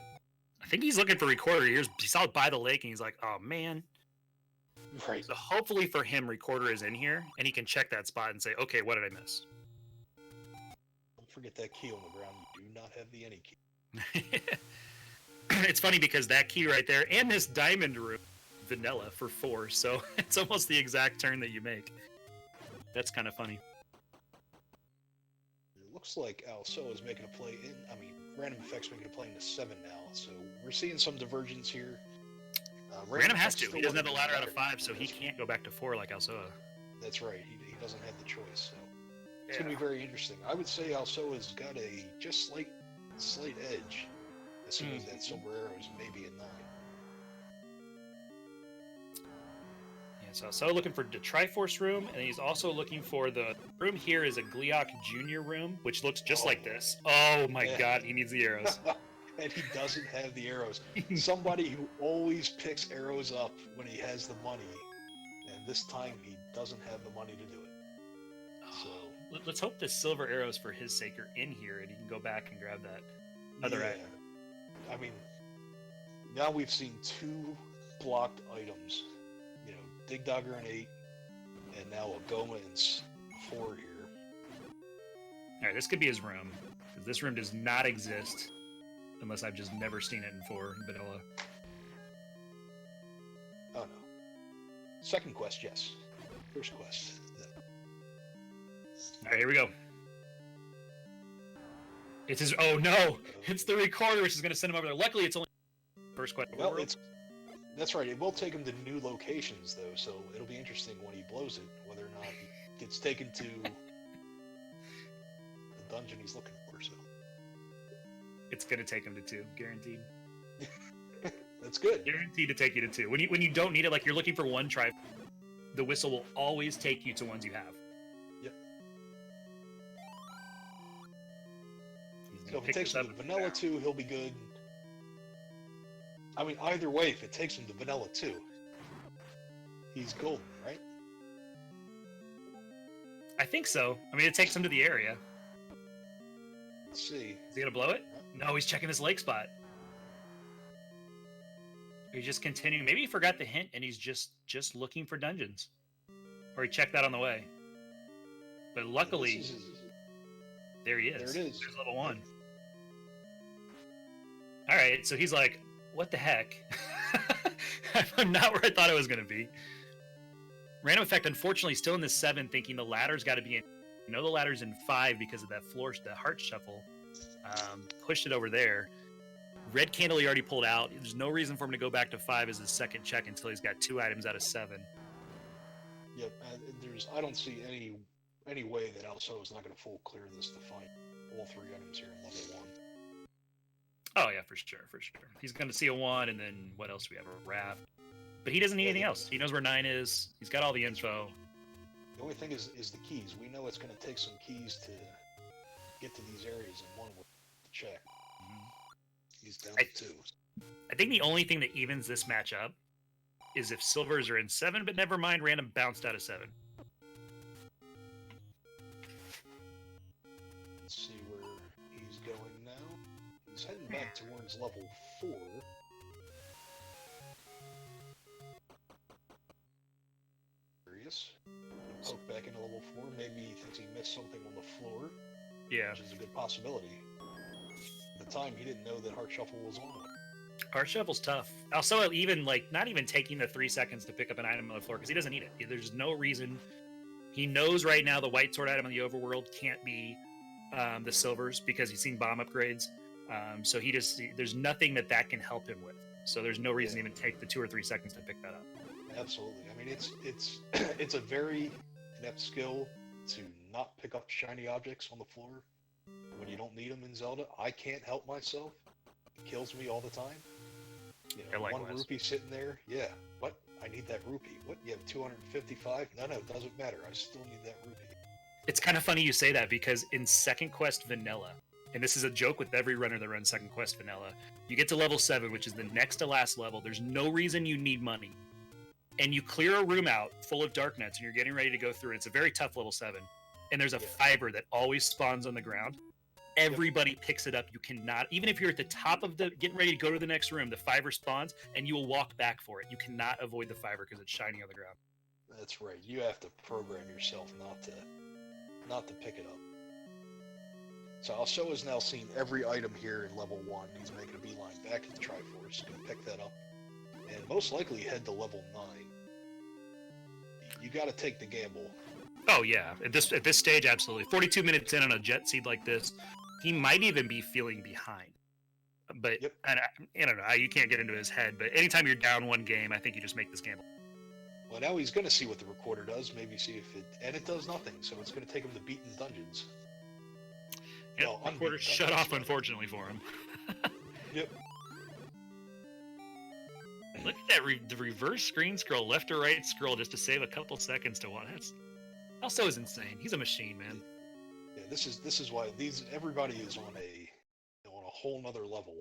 I think he's looking for Recorder. He saw it by the lake, and he's like, oh, man. Right. So hopefully for him, Recorder is in here, and he can check that spot and say, okay, what did I miss? Don't forget that key on the ground. You do not have the any key. It's funny because that key right there, and this diamond room, vanilla for 4, so it's almost the exact turn that you make. That's kind of funny. It looks like Alsoa is making a play RandomEffekt's making a play into 7 now, so we're seeing some divergence here. Random has to. He doesn't have the ladder out of 5, so he can't go back to 4 like Alsoa. That's right. He doesn't have the choice, so it's going to be very interesting. I would say Alsoa's got a just slight edge, assuming that silver arrow is maybe a 9. So looking for the Triforce room, and he's also looking for the room here is a Gleok Junior room, which looks just like this. Oh my god, he needs the arrows. and he doesn't have the arrows. Somebody who always picks arrows up when he has the money, and this time he doesn't have the money to do it. So Let's hope the silver arrows for his sake are in here, and he can go back and grab that other yeah, item. I mean, now we've seen 2 blocked items. You know, Dig Dogger and 8, and now a Goma and 4 here. All right, this could be his room, because this room does not exist unless I've just never seen it in 4 vanilla. Oh no. Second quest, yes. First quest. All right, here we go. It's his. Oh no! It's the recorder, which is going to send him over there. Luckily, it's only first quest. Well, that's right. It will take him to new locations, though, so it'll be interesting when he blows it, whether or not he gets taken to the dungeon he's looking for. So it's going to take him to 2, guaranteed. That's good. Guaranteed to take you to 2. When you don't need it, like you're looking for 1 try, the whistle will always take you to ones you have. Yep. So if it takes him to Vanilla 2, he'll be good. I mean, either way, if it takes him to Vanilla 2, he's golden, right? I think so. I mean, it takes him to the area. Let's see. Is he going to blow it? No, he's checking this lake spot. He's just continuing. Maybe he forgot the hint and he's just looking for dungeons. Or he checked that on the way. But luckily, there he is. There it is. There's level 1. All right, so he's like, what the heck? I'm not where I thought it was going to be. RandomEffekt, unfortunately, still in this 7, thinking the ladder's got to be in. You know the ladder's in 5 because of that floor, the heart shuffle. Pushed it over there. Red candle he already pulled out. There's no reason for him to go back to 5 as his second check until he's got 2 items out of 7. Yep, I don't see any way that Alsoa is not going to full clear this to find all 3 items here in level 1. Oh yeah, for sure. He's going to see a 1, and then what else do we have? A raft. But he doesn't need anything else. He knows where 9 is. He's got all the info. The only thing is the keys. We know it's going to take some keys to get to these areas, and one will check. He's down to 2. I think the only thing that evens this match up is if silvers are in 7, but never mind, random bounced out of 7. Let's see where he's going now. He's heading back towards level 4. Curious. Poke back into level 4. Maybe he thinks he missed something on the floor. Yeah. Which is a good possibility. At the time, he didn't know that Heart Shuffle was on. Heart Shuffle's tough. Also, even like not even taking the 3 seconds to pick up an item on the floor because he doesn't need it. There's no reason. He knows right now the white sword item in the overworld can't be the silvers because he's seen bomb upgrades. So there's nothing that can help him with. So there's no reason to even take the 2 or 3 seconds to pick that up. Absolutely. I mean, it's a very inept skill to not pick up shiny objects on the floor when you don't need them in Zelda. I can't help myself. It kills me all the time. You know, one rupee sitting there. Yeah. What? I need that rupee. What? You have 255? No, it doesn't matter. I still need that rupee. It's kind of funny you say that because in Second Quest Vanilla, and this is a joke with every runner that runs Second Quest Vanilla, you get to level 7, which is the next to last level. There's no reason you need money. And you clear a room out full of dark nets and you're getting ready to go through it. It's a very tough level 7. And there's a fiber that always spawns on the ground. Everybody picks it up. You cannot, even if you're at the top of getting ready to go to the next room, the fiber spawns and you will walk back for it. You cannot avoid the fiber because it's shining on the ground. That's right. You have to program yourself not to pick it up. So Alsoa has now seen every item here in level 1. He's making a beeline back to the Triforce, going to pick that up, and most likely head to level 9. You got to take the gamble. Oh yeah, at this stage, absolutely. 42 minutes in on a jet seed like this, he might even be feeling behind. But I don't know. You can't get into his head. But anytime you're down 1 game, I think you just make this gamble. Well, now he's going to see what the recorder does. Maybe see if it does nothing. So it's going to take him to beaten dungeons. Yep, well, recorder shut off, unfortunately for him. Yep. Look at that the reverse screen scroll, left to right scroll, just to save a couple seconds to watch. That's also is insane. He's a machine, man. Yeah, this is why everybody is on a whole nother level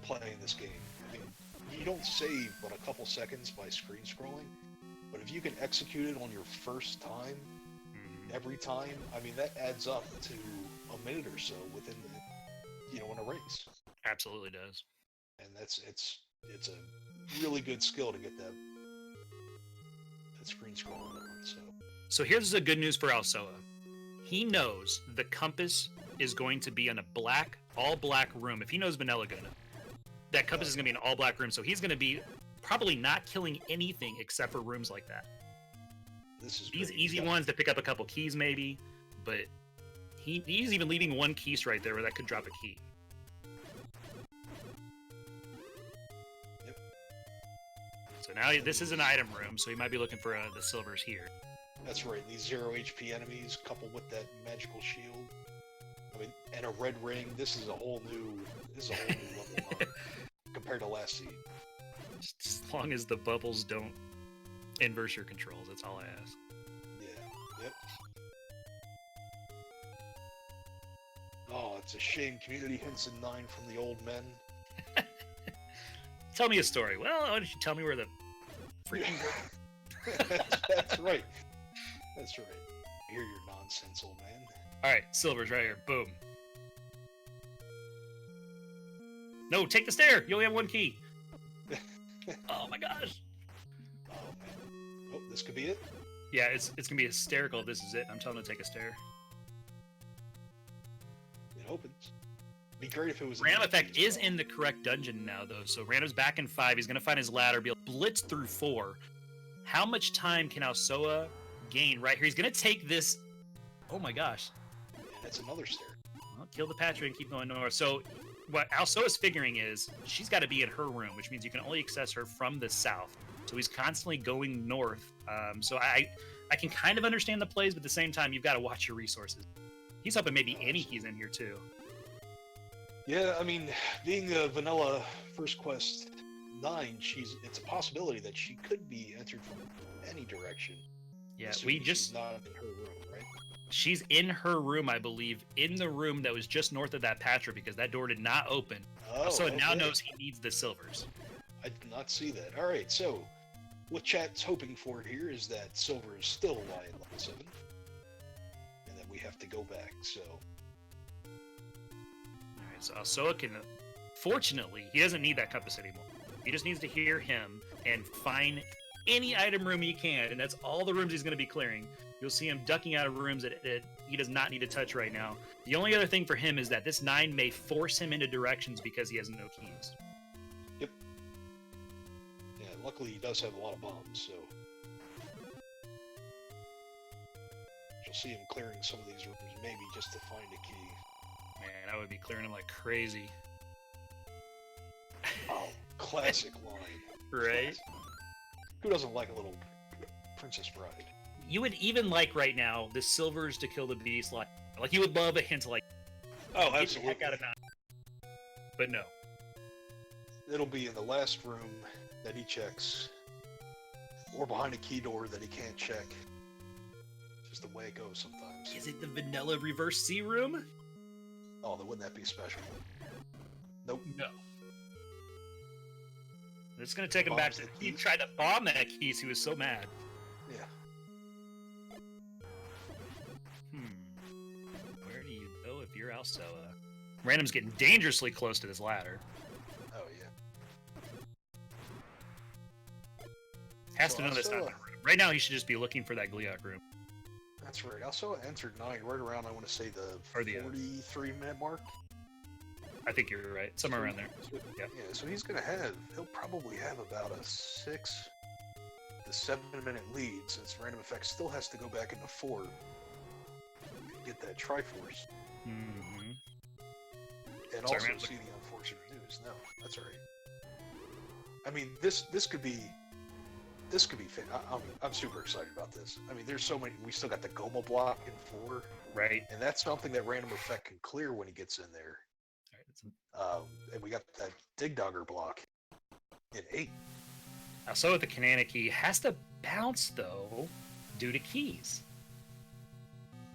while playing this game. I mean, you don't save but a couple seconds by screen scrolling, but if you can execute it on your first time, every time, I mean, that adds up to a minute or so within the, in a race. Absolutely does. And it's a really good skill to get that screen scrolling on. So here's the good news for Alsoa. He knows the compass is going to be in a all black room. If he knows vanilla good enough, that compass is going to be an all black room. So he's going to be probably not killing anything except for rooms like that. These easy ones to pick up a couple keys maybe, but he's even leaving one keys right there where that could drop a key. Yep. So now this is an item room, so he might be looking for the silvers here. That's right. These 0 HP enemies coupled with that magical shield. I mean, and a red ring. This is a whole new level compared to last season. Just as long as the bubbles don't inverse your controls, that's all I ask. Yeah. Yep. Oh, it's a shame Community hints in 9 from the old men. Tell me a story. Well, why don't you tell me where the freaking... That's right. That's right. I hear your nonsense, old man. Alright, silver's right here. Boom. No, take the stair! You only have one key. Oh my gosh. Oh, man. Oh, this could be it? Yeah, it's gonna be hysterical if this is it. I'm telling him to take a stair. It opens. It'd be great if it was... RandomEffekt is in the correct dungeon now, though. So Random's back in 5. He's gonna find his ladder, be able to blitz through 4. How much time can Alsoa gain right here? He's gonna take this... Oh my gosh. And it's another stair. Well, kill the Patcher and keep going north. So what Alsoa's figuring is she's got to be in her room, which means you can only access her from the south. So he's constantly going north. So I can kind of understand the plays, but at the same time, you've got to watch your resources. He's hoping maybe Annie's in here too. Yeah, I mean, being a vanilla First Quest 9, it's a possibility that she could be entered from any direction. Yeah, she's not in her room, right? She's in her room, I believe, in the room that was just north of that Patcher because that door did not open. Oh, so it okay. now knows he needs the silvers. I did not see that. All right, so what chat's hoping for here is that silver is still alive at level 7, and that we have to go back. So, all right, so Alsoa can. Fortunately, he doesn't need that compass anymore. He just needs to hear him and find any item room he can, and that's all the rooms he's going to be clearing. You'll see him ducking out of rooms that he does not need to touch right now. The only other thing for him is that this 9 may force him into directions because he has no keys. Yep. Yeah, luckily he does have a lot of bombs, so... You'll see him clearing some of these rooms, maybe just to find a key. Man, I would be clearing them like crazy. Oh, classic line. Right? Classic. Who doesn't like a little Princess Bride? You would even like right now the silvers to kill the beast. Like you would love a hint like, oh, get absolutely. the heck out of 9. But no. It'll be in the last room that he checks, or behind a key door that he can't check. Just the way it goes sometimes. Is it the vanilla reverse C room? Oh, then wouldn't that be special? Nope. No. It's going to take him back to... He tried to bomb that key, so he was so mad. Yeah. Where do you go if you're Alsoa? Random's getting dangerously close to this ladder. Oh, yeah. Has to know that's not the room. Right now, he should just be looking for that Gliok room. That's right. Alsoa entered 9 right around, I want to say, the 43-minute mark. I think you're right. Somewhere around there. So, yeah, so he'll probably have about a 6 to 7-minute lead, since RandomEffekt still has to go back into 4 and get that Triforce. Mm-hmm. And also see the unfortunate news. No, that's all right. I mean, this could be I'm super excited about this. I mean, there's so many. We still got the Goma block in 4, right? And that's something that RandomEffekt can clear when he gets in there. And we got that Dig Dogger block in 8. So with the Kananaki has to bounce though, due to keys.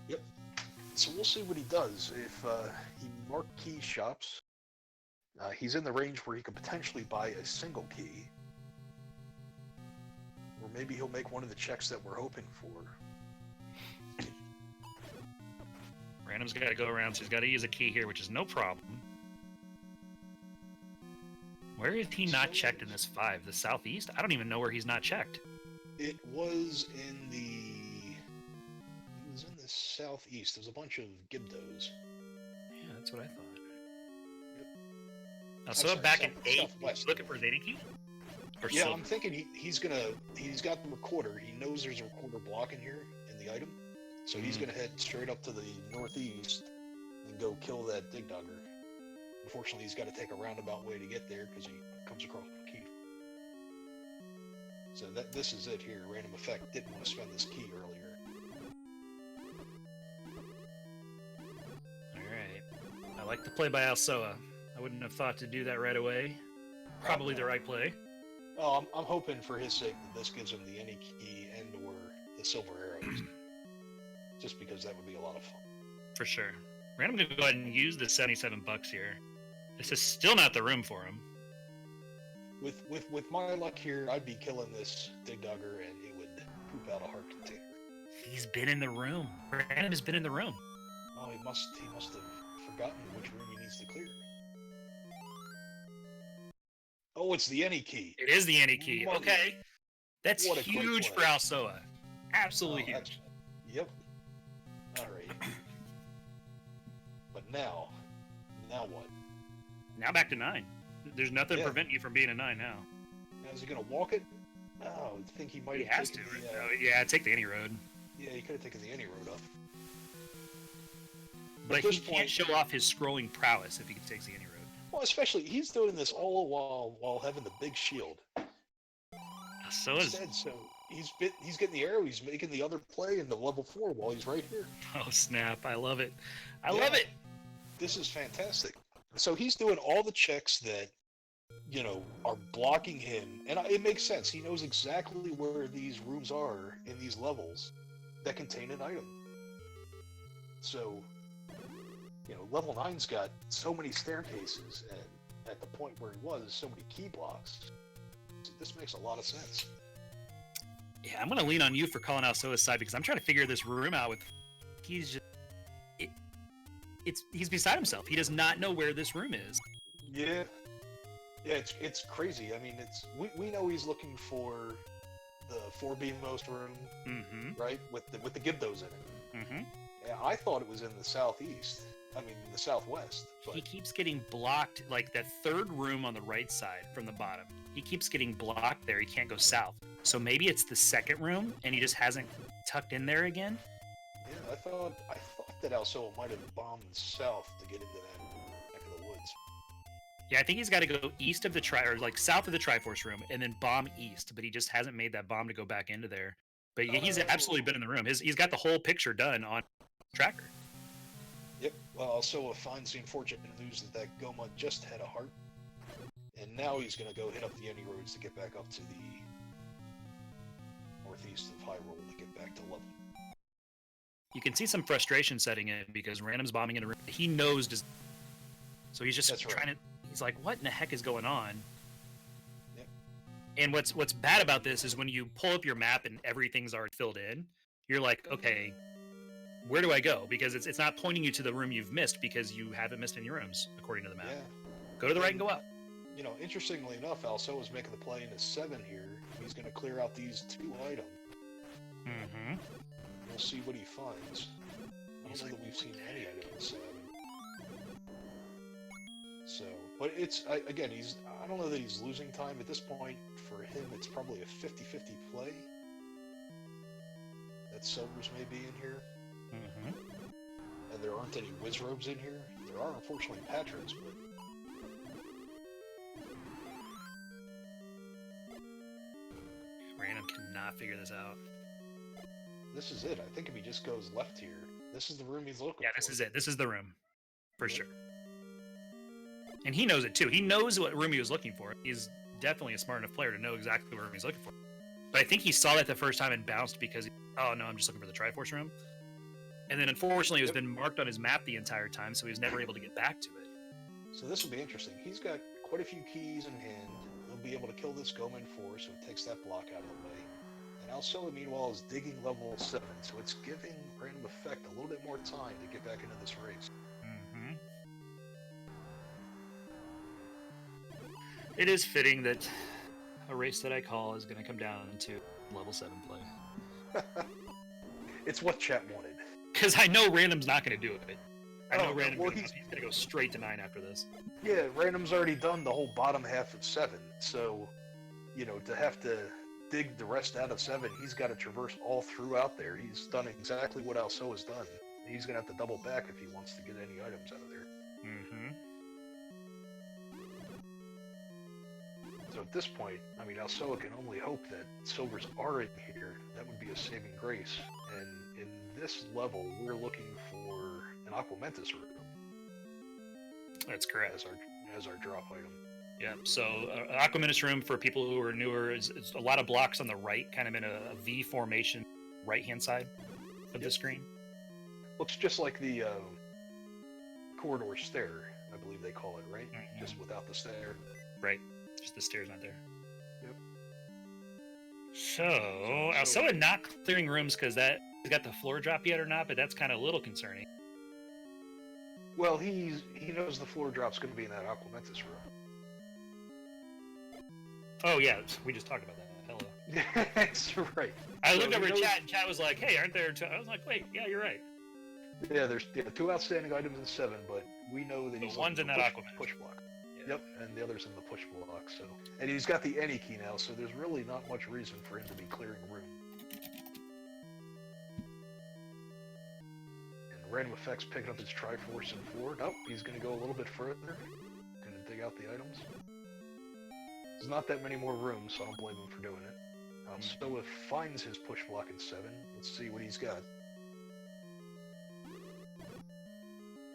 Yep. So we'll see what he does if he marquee shops He's in the range where he could potentially buy a single key. Or maybe he'll make one of the checks that we're hoping for. Random's got to go around, so he's got to use a key here, which is no problem. Where is he not checked in this 5? The southeast? I don't even know where he's not checked. It was in the southeast. There's a bunch of Gibdos. Yeah, that's what I thought. Yep. So back in 8, looking for his 80 key? Or yeah, silver? I'm thinking he's got the recorder. He knows there's a recorder block in here in the item. So he's gonna head straight up to the northeast and go kill that dig dogger. Unfortunately, he's got to take a roundabout way to get there because he comes across the key. So this is it here. RandomEffekt didn't want to spend this key earlier. Alright. I like the play by Alsoa. I wouldn't have thought to do that right away. Probably the right play. Oh, I'm hoping for his sake that this gives him the any key and or the silver arrows. Just because that would be a lot of fun. For sure. Random gonna go ahead and use the $77 here. This is still not the room for him. With my luck here, I'd be killing this dig dogger and it would poop out a heart container. He's been in the room. Random has been in the room. Oh, he must have forgotten which room he needs to clear. Oh, it's the any key. It is the any key. Money. Okay. That's What a great huge for play. Alsoa. Absolutely huge. Yep. All right. But now what? Now back to 9. There's nothing preventing you from being a 9 now. Now, is he gonna walk it? Oh, I think he might He have has to. taken Yeah, take the any road. Yeah, he could have taken the any road up. But At he this can't point- show off his scrolling prowess if he takes the any road. Well, especially he's doing this all while having the big shield. So is. Instead, so he's getting the arrow. He's making the other play in the level 4 while he's right here. Oh snap! I love it. I love it. This is fantastic. So he's doing all the checks that, are blocking him. And it makes sense. He knows exactly where these rooms are in these levels that contain an item. So, level 9's got so many staircases, and at the point where he was, so many key blocks. So this makes a lot of sense. Yeah, I'm gonna lean on you for calling out Soa's side because I'm trying to figure this room out with. He's just. He's beside himself. He does not know where this room is. Yeah. Yeah, it's crazy. I mean, we know he's looking for the 4B-most room, right? With the Gibdos in it. Yeah, I thought it was in the southeast. I mean, the southwest. But... He keeps getting blocked, like that third room on the right side from the bottom. He keeps getting blocked there. He can't go south. So maybe it's the second room, and he just hasn't tucked in there again. Yeah, I thought that Alsoa might have bombed south to get into that neck of the woods. Yeah, I think he's got to go east of the south of the Triforce room, and then bomb east. But he just hasn't made that bomb to go back into there. But yeah, he's absolutely been in the room. He's got the whole picture done on tracker. Yep. Well, Alsoa finds the unfortunate news that Goma just had a heart, and now he's going to go hit up the any roads to get back up to the northeast of Hyrule to get back to level. You can see some frustration setting in because Random's bombing in a room. He knows. So he's just trying to. He's like, what in the heck is going on? Yep. And what's bad about this is when you pull up your map and everything's already filled in, you're like, okay, where do I go? Because it's not pointing you to the room you've missed because you haven't missed any rooms according to the map. Yeah. Go to the right and go up. Interestingly enough, Alsoa is making the play into 7 here. He's going to clear out these 2 items. We'll see what he finds. I don't know that we've seen any item in 7. So, but again, I don't know that he's losing time at this point. For him, it's probably a 50-50 play. That silvers may be in here. And there aren't any Wizrobes in here. There are, unfortunately, Patrons, but... Random cannot figure this out. This is it. I think if he just goes left here, this is the room he's looking for. Yeah, this is it. This is the room. For sure. And he knows it too. He knows what room he was looking for. He's definitely a smart enough player to know exactly what room he's looking for. But I think he saw that the first time and bounced because, oh no, I'm just looking for the Triforce room. And then unfortunately it was been marked on his map the entire time, so he was never able to get back to it. So this will be interesting. He's got quite a few keys in hand. He'll be able to kill this Goman 4, so it takes that block out of the way. And Alsoa, meanwhile, is digging level 7, so it's giving RandomEffekt a little bit more time to get back into this race. Mm-hmm. It is fitting that a race that I call is going to come down to level 7 play. It's what chat wanted. Because I know Random's not going to do it. I know Oh, Random. well, he's going to go straight to 9 after this. Yeah, Random's already done the whole bottom half of 7, so, you know, to have to dig the rest out of 7, he's got to traverse all throughout there. He's done exactly what Alsoa's done. He's going to have to double back if he wants to get any items out of there. Mm-hmm. So at this point, I mean, Alsoa can only hope that silvers are in here. That would be a saving grace. And in this level, we're looking for an Aquamentus room. That's correct. As our drop item. Yeah, so Aquamentus room, for people who are newer, is a lot of blocks on the right, kind of in a V formation, right-hand side of the screen. Looks just like the corridor stair, I believe they call it, right? Mm-hmm. Just without the stair. Right. Just the stairs not there. Yep. So Alsoa not clearing rooms because he's got the floor drop yet or not, but that's kind of a little concerning. Well, he knows the floor drop's going to be in that Aquamentus room. Oh yeah, we just talked about that. Hello. That's right. I looked over at chat, and chat was like, "Hey, aren't there?" I was like, "Wait, yeah, you're right." Yeah, there's 2 outstanding items in 7, but we know that he's one's in that Aquamentus push block. Yeah. Yep, and the other's in the push block. So, and he's got the any key now, so there's really not much reason for him to be clearing room. And RandomEffekt's picking up his Triforce and 4. Nope, he's going to go a little bit further. Going to dig out the items. There's not that many more rooms, so I don't blame him for doing it. Alsoa finds his push block in 7. Let's see what he's got.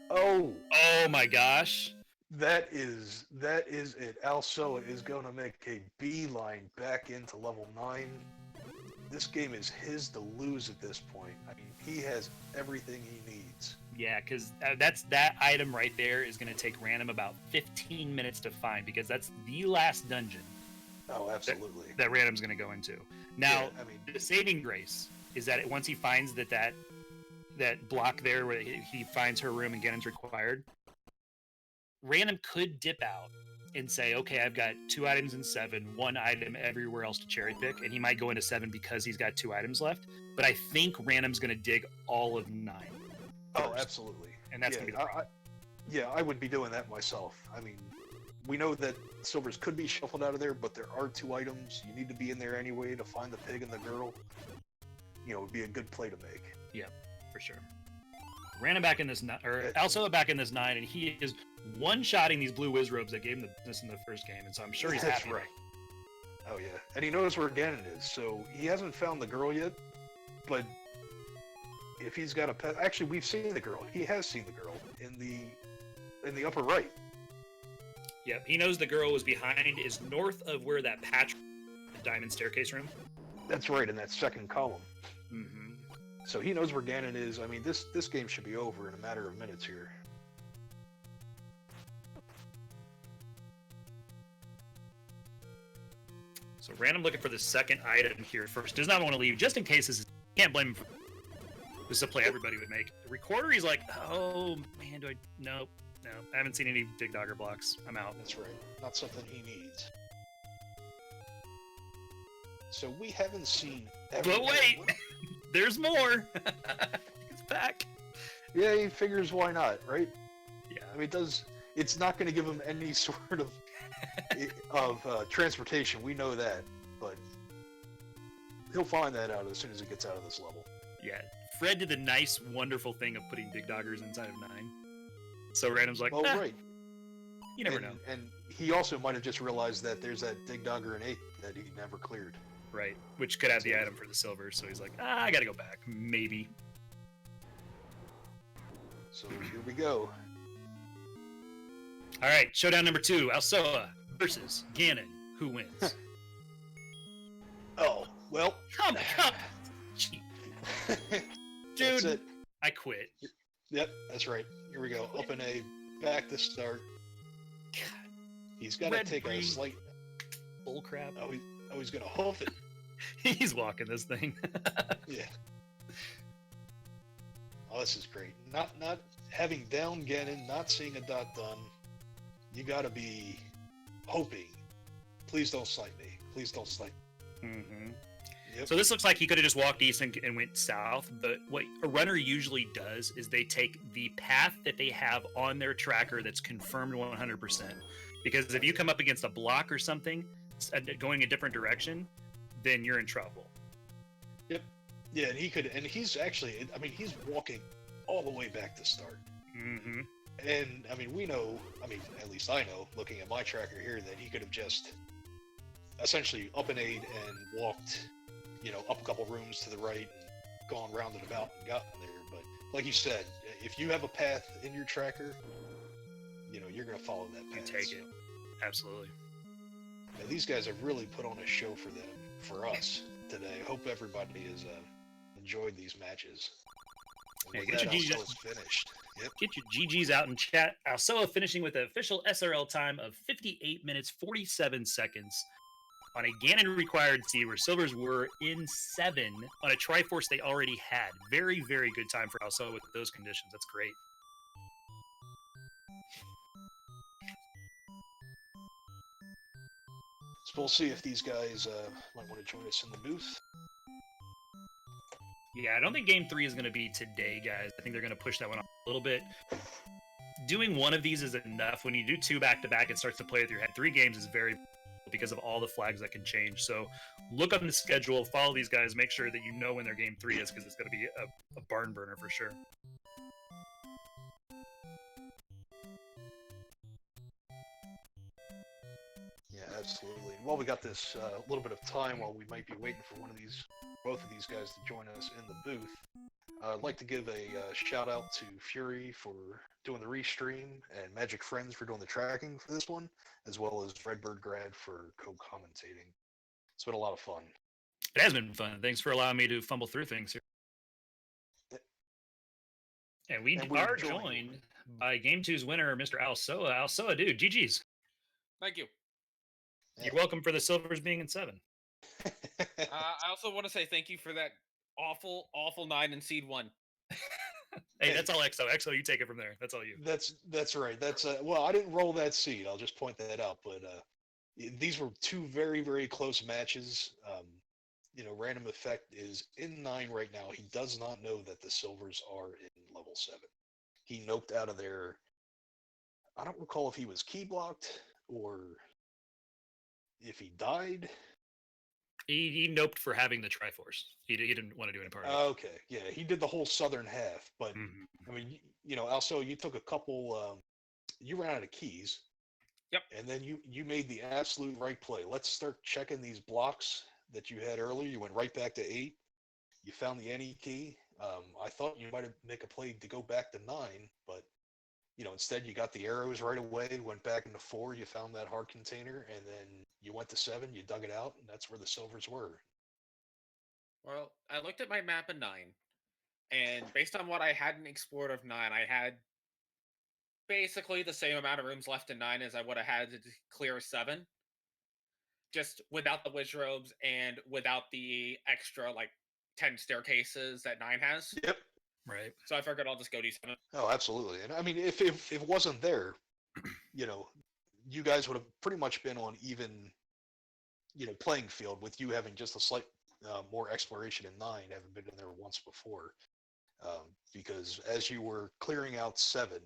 Oh! Oh my gosh! That is it. Alsoa is going to make a beeline back into level 9. This game is his to lose at this point. I mean, he has everything he needs. Yeah, because that item right there is going to take Random about 15 minutes to find, because that's the last dungeon. Oh, absolutely. That Random's going to go into. Now, Yeah, I mean, the saving grace is that once he finds that block there where he finds her room and Ganon's required, Random could dip out and say, okay, I've got 2 items in 7, 1 item everywhere else to cherry pick, and he might go into 7 because he's got 2 items left. But I think Random's going to dig all of 9. Oh, absolutely. And that's going to be the problem. I would be doing that myself. I mean, we know that silvers could be shuffled out of there, but there are 2 items. You need to be in there anyway to find the pig and the girl. You know, it would be a good play to make. Yeah, for sure. Random back in this, or Alsoa back in this 9, and he is one-shotting these blue whiz robes that gave him the business in the first game, and so I'm sure he's That's happy. right. Oh yeah, and he knows where Ganon is, so he hasn't found the girl yet. But if he's got a pet, actually, we've seen the girl. He has seen the girl in the upper right. Yep, he knows the girl was behind, is north of where that patch, the diamond staircase room. That's right, in that second column. Mm-hmm. So he knows where Ganon is. I mean, this game should be over in a matter of minutes here. So Random looking for the second item here first. Does not want to leave, just in case this is, can't blame him for this is a play everybody would make. The recorder, he's like, oh man, no, I haven't seen any Dig Dogger blocks. I'm out. That's right. Not something he needs. So we haven't seen But wait! There's more! It's back! Yeah, he figures why not, right? Yeah. I mean, it's not going to give him any sort of transportation, we know that, but he'll find that out as soon as he gets out of this level. Yeah. Fred did the nice, wonderful thing of putting Dig Doggers inside of 9. So Random's like, right. You never know. And he also might have just realized that there's that Dig Dogger in 8 that he never cleared. Right. Which could have the item for the silver, so he's like, I gotta go back. Maybe. So here we go. Alright, showdown number 2. Alsoa versus Ganon. Who wins? Oh, well. Come. That's Dude, it. I quit. Yep, that's right. Here we go. Up in A, back to start. He's got to take a Red-brained slight. bullcrap. He's gonna hoof it. He's walking this thing. Yeah. Oh, this is great. Not having down Ganon, not seeing a dot done. You got to be hoping. Please don't snipe me. Please don't snipe me. Mm-hmm. Yep. So this looks like he could have just walked east and went south, but what a runner usually does is they take the path that they have on their tracker that's confirmed 100%. Because if you come up against a block or something going a different direction, then you're in trouble. Yep. Yeah, and he's actually, I mean, he's walking all the way back to start. Mm-hmm. And, I mean, we know, I mean, at least I know, looking at my tracker here, that he could have just essentially up and aid and walked, up a couple rooms to the right and gone round and about and gotten there. But like you said, if you have a path in your tracker, you're going to follow that path. You take it. Absolutely. Now, these guys have really put on a show for us today. Hope everybody has enjoyed these matches. Yeah, With get that, your GGs. Alsoa's finished. Yep. Get your GGs out in chat. Alsoa finishing with an official SRL time of 58 minutes 47 seconds on a Ganon required seed where Silvers were in 7 on a Triforce they already had. Very, very good time for Alsoa with those conditions. That's great. So we'll see if these guys might want to join us in the booth. Yeah, I don't think Game 3 is going to be today, guys. I think they're going to push that one off a little bit. Doing one of these is enough. When you do 2 back-to-back, it starts to play with your head. 3 games is very because of all the flags that can change. So look on the schedule, follow these guys, make sure that you know when their Game 3 is because it's going to be a barn burner for sure. Yeah, absolutely. Well, we got this little bit of time while we might be waiting for both of these guys to join us in the booth. I'd like to give a shout out to Fury for doing the restream and Magic Friends for doing the tracking for this one, as well as Redbird Grad for co-commentating. It's been a lot of fun. It has been fun. Thanks for allowing me to fumble through things here. And we are joined by Game 2's winner, Mr. Alsoa. Alsoa, dude, GG's. Thank you. You're welcome for the Silvers being in 7. I also want to say thank you for that awful 9 in seed 1. Hey, that's all XO. XO, you take it from there. That's all you. That's right. That's well, I didn't roll that seed. I'll just point that out. But these were 2 very, very close matches. RandomEffekt is in 9 right now. He does not know that the Silvers are in level 7. He noped out of there. I don't recall if he was key blocked or if he died. He noped for having the Triforce. He didn't want to do any part of it. Okay, yeah, he did the whole southern half. But I mean, also you took a couple. You ran out of keys. Yep. And then you made the absolute right play. Let's start checking these blocks that you had earlier. You went right back to 8. You found the any key. I thought you might have make a play to go back to 9, but instead you got the arrows right away, went back into 4, you found that hard container, and then you went to 7, you dug it out, and that's where the Silvers were. Well, I looked at my map in 9, and based on what I hadn't explored of 9, I had basically the same amount of rooms left in 9 as I would have had to clear 7. Just without the witch robes and without the extra, 10 staircases that 9 has. Yep. Right. So I figured I'll just go D7. Oh, absolutely. And I mean, if it wasn't there, you guys would have pretty much been on even, playing field with you having just a slight more exploration in 9, having been in there once before. Because as you were clearing out 7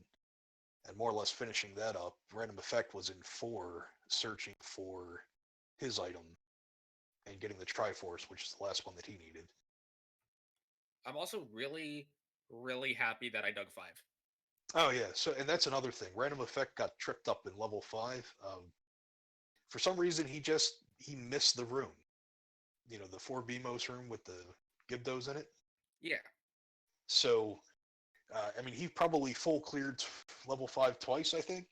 and more or less finishing that up, RandomEffekt was in 4 searching for his item and getting the Triforce, which is the last one that he needed. I'm also really, really happy that I dug 5. Oh yeah, so and that's another thing. RandomEffekt got tripped up in level 5. For some reason, he missed the room. The 4 BMOS room with the Gibdos in it. Yeah. So, I mean, he probably full cleared level 5 twice, I think.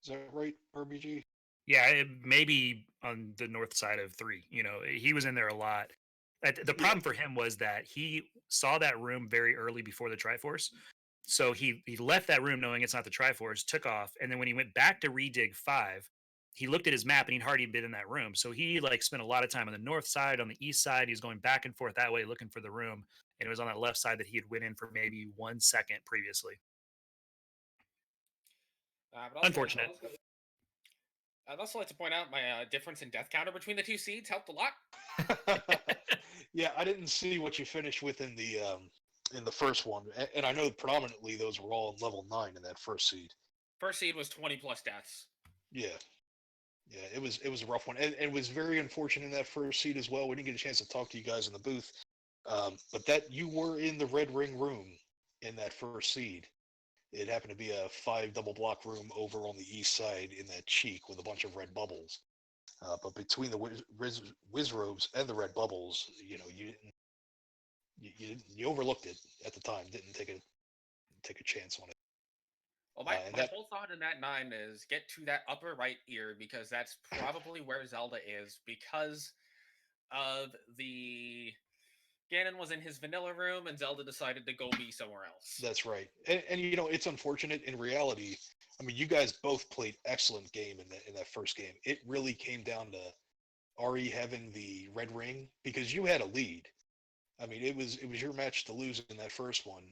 Is that right, RBG? Yeah, maybe on the north side of 3. He was in there a lot. The problem for him was that he saw that room very early before the Triforce, So he left that room knowing it's not the Triforce, took off, and then when he went back to redig 5, he looked at his map and he'd already been in that room. So he like spent a lot of time on the north side, on the east side. He was going back and forth that way looking for the room, and it was on that left side that he had went in for maybe 1 second previously. But also, Unfortunate. I'd also like to point out my difference in death counter between the 2 seeds helped a lot. Yeah, I didn't see what you finished with in the first one, and I know predominantly those were all in level 9 in that first seed. First seed was 20 plus deaths. Yeah, it was a rough one, and it was very unfortunate in that first seed as well. We didn't get a chance to talk to you guys in the booth, but that you were in the red ring room in that first seed. It happened to be a 5 double block room over on the east side in that cheek with a bunch of red bubbles. But between the Wizrobes and the red bubbles, you know, you overlooked it at the time. Didn't take a chance on it. Well, my whole thought in that 9 is get to that upper right ear, because that's probably where Zelda is, because of the Ganon was in his vanilla room and Zelda decided to go be somewhere else. That's right. And you know, it's unfortunate in reality. I mean, you guys both played excellent game in that first game. It really came down to Ari having the red ring because you had a lead. I mean, it was your match to lose in that first one.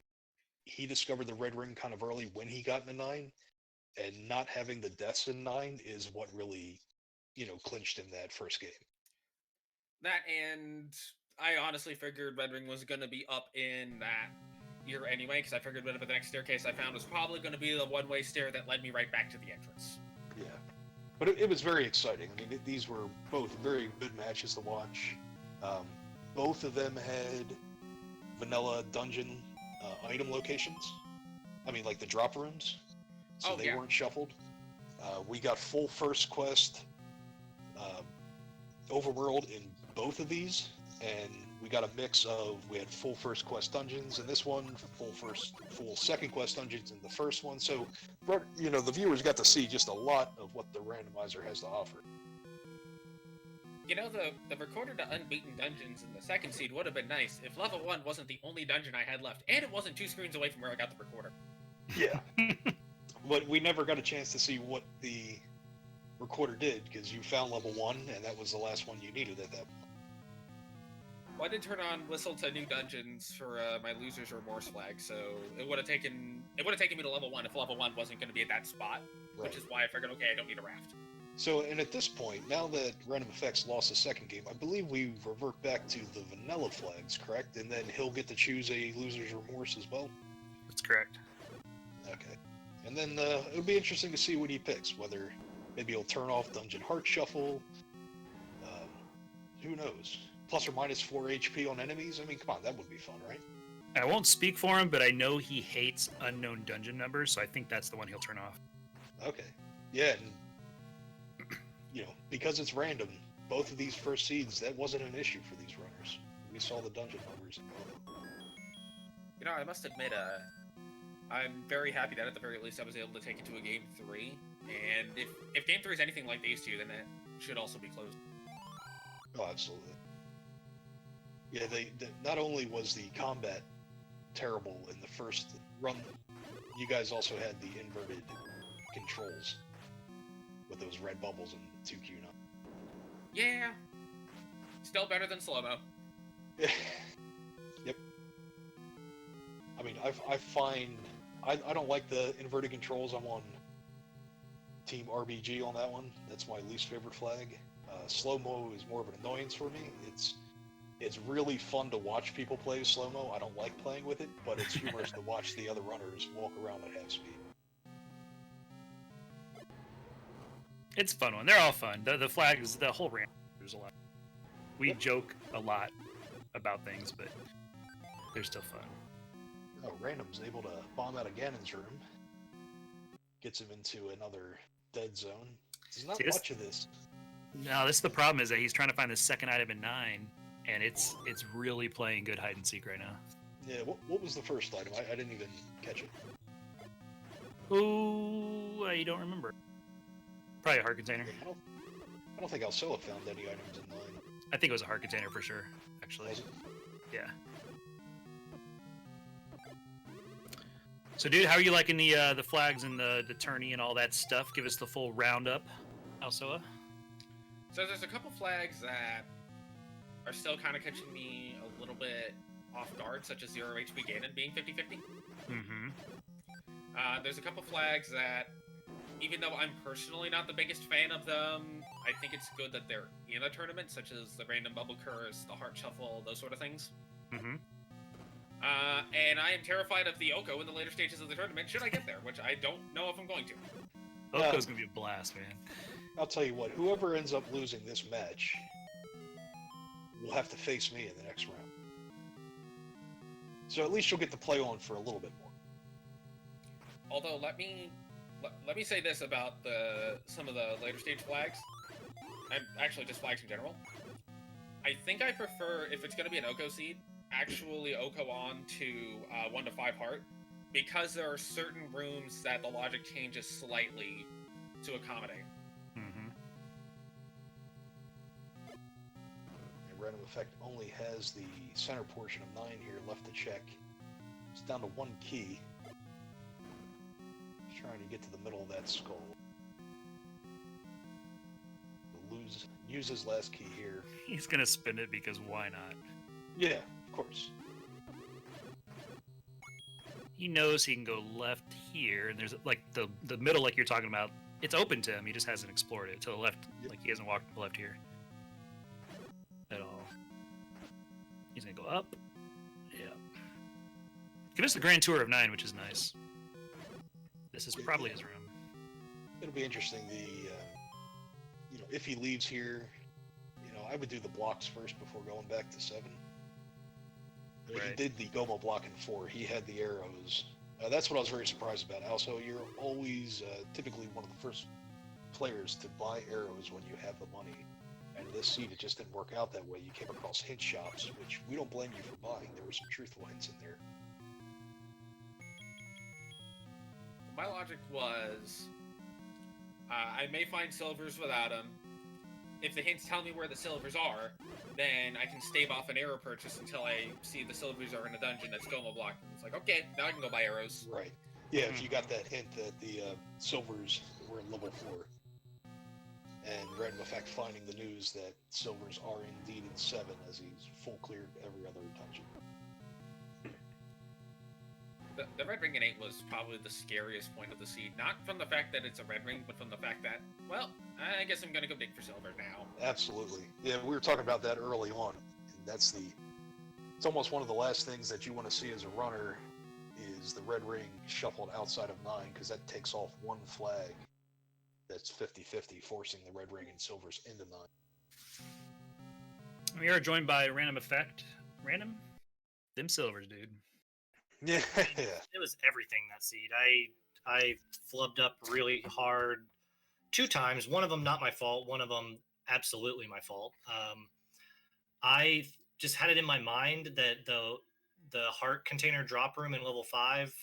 He discovered the red ring kind of early when he got into 9, and not having the deaths in 9 is what really, you know, clinched in that first game. That, and I honestly figured red ring was going to be up in that year anyway, because I figured whatever the next staircase I found was probably going to be the one-way stair that led me right back to the entrance. Yeah. But it was very exciting. I mean, these were both very good matches to watch. Both of them had vanilla dungeon item locations. I mean, like the drop rooms. So they weren't shuffled. We got full first quest overworld in both of these, and we got a mix of, we had full first quest dungeons in this one, full second quest dungeons in the first one. So, you know, the viewers got to see just a lot of what the randomizer has to offer. You know, the recorder to unbeaten dungeons in the second seed would have been nice if level 1 wasn't the only dungeon I had left, and it wasn't 2 screens away from where I got the recorder. Yeah. But we never got a chance to see what the recorder did, because you found level 1, and that was the last one you needed at that point. Well, I did turn on whistle to new dungeons for my loser's remorse flag, so it would have taken me to level 1 if level 1 wasn't going to be at that spot, right. Which is why I figured, okay, I don't need a raft. So, and at this point, now that RandomEffekt lost the second game, I believe we revert back to the vanilla flags, correct? And then he'll get to choose a loser's remorse as well? That's correct. Okay. And then it'll be interesting to see what he picks, whether maybe he'll turn off Dungeon Heart Shuffle. Who knows? Plus or minus 4 HP on enemies? I mean, come on, that would be fun, right? I won't speak for him, but I know he hates unknown dungeon numbers, so I think that's the one he'll turn off. Okay. Yeah, and you know, because it's random, both of these first seeds, that wasn't an issue for these runners. We saw the dungeon numbers. You know, I must admit, I'm very happy that at the very least I was able to take it to a game 3. And if game 3 is anything like these two, then it should also be closed. Oh, absolutely. Yeah, not only was the combat terrible in the first run, you guys also had the inverted controls with those red bubbles and 2Q9. Yeah. Still better than slow-mo. Yep. I mean, I don't like the inverted controls. I'm on Team RBG on that one. That's my least favorite flag. Slow-mo is more of an annoyance for me. It's really fun to watch people play slow-mo. I don't like playing with it, but it's humorous to watch the other runners walk around at half speed. It's a fun one. They're all fun. The flags, the whole rant, there's a lot. We joke a lot about things, but they're still fun. Oh, Random's able to bomb out of Ganon's room. Gets him into another dead zone. There's not much of this. No, this is the problem, is that he's trying to find the second item in 9, and it's really playing good hide and seek right now. Yeah, what was the first item? I didn't even catch it. Oh, I don't remember. Probably a heart container. I don't think Alsoa found any items in 9. I think it was a heart container for sure, actually. Was it? Yeah. So, dude, how are you liking the flags and the tourney and all that stuff? Give us the full roundup, Alsoa. So there's a couple flags that are still kind of catching me a little bit off guard, such as 0 HP Ganon being 50-50. Mm-hmm. There's a couple flags that, even though I'm personally not the biggest fan of them, I think it's good that they're in a tournament, such as the random bubble curse, the heart shuffle, those sort of things. Mm-hmm. And I am terrified of the Oko in the later stages of the tournament, should I get there, which I don't know if I'm going to. Oko's gonna be a blast, man. I'll tell you what, whoever ends up losing this match will have to face me in the next round. So at least you'll get to play on for a little bit more. Although, let me say this about some of the later stage flags, and actually just flags in general. I think I prefer, if it's going to be an Oko seed, actually Oko on to 1 to 5 heart, because there are certain rooms that the logic changes slightly to accommodate. Mm-hmm. And RandomEffekt only has the center portion of 9 here left to check. It's down to 1 key. He's trying to get to the middle of that skull. Use his last key here. He's gonna spin it because why not? Yeah, of course. He knows he can go left here, and there's like the middle, like you're talking about. It's open to him. He just hasn't explored it to the left. Yep. Like he hasn't walked left here at all. He's gonna go up. Yeah. Give us the grand tour of 9, which is nice. This is probably his room. It'll be interesting. If he leaves here, I would do the blocks first before going back to 7. He Right. did the Goma block in 4. He had the arrows. That's what I was very surprised about. Also, you're always typically one of the first players to buy arrows when you have the money. And this seed, it just didn't work out that way. You came across hint shops, which we don't blame you for buying. There were some truthful hints in there. My logic was, I may find silvers without them. If the hints tell me where the silvers are, then I can stave off an arrow purchase until I see the silvers are in a dungeon that's Goma blocked. It's like, okay, now I can go buy arrows. Right. Yeah, if you got that hint that the silvers were in level 4. And RandomEffekt finding the news that silvers are indeed in 7 as he's full cleared every other dungeon. The red ring in 8 was probably the scariest point of the seed. Not from the fact that it's a red ring, but from the fact that, well, I guess I'm going to go dig for silver now. Absolutely. Yeah, we were talking about that early on. And it's almost one of the last things that you want to see as a runner is the red ring shuffled outside of 9, because that takes off one flag that's 50-50, forcing the red ring and silvers into 9. We are joined by RandomEffekt. Random? Them silvers, dude. Yeah. It was everything that seed. I flubbed up really hard 2 times. One of them not my fault. One of them absolutely my fault. I just had it in my mind that the heart container drop room in level 5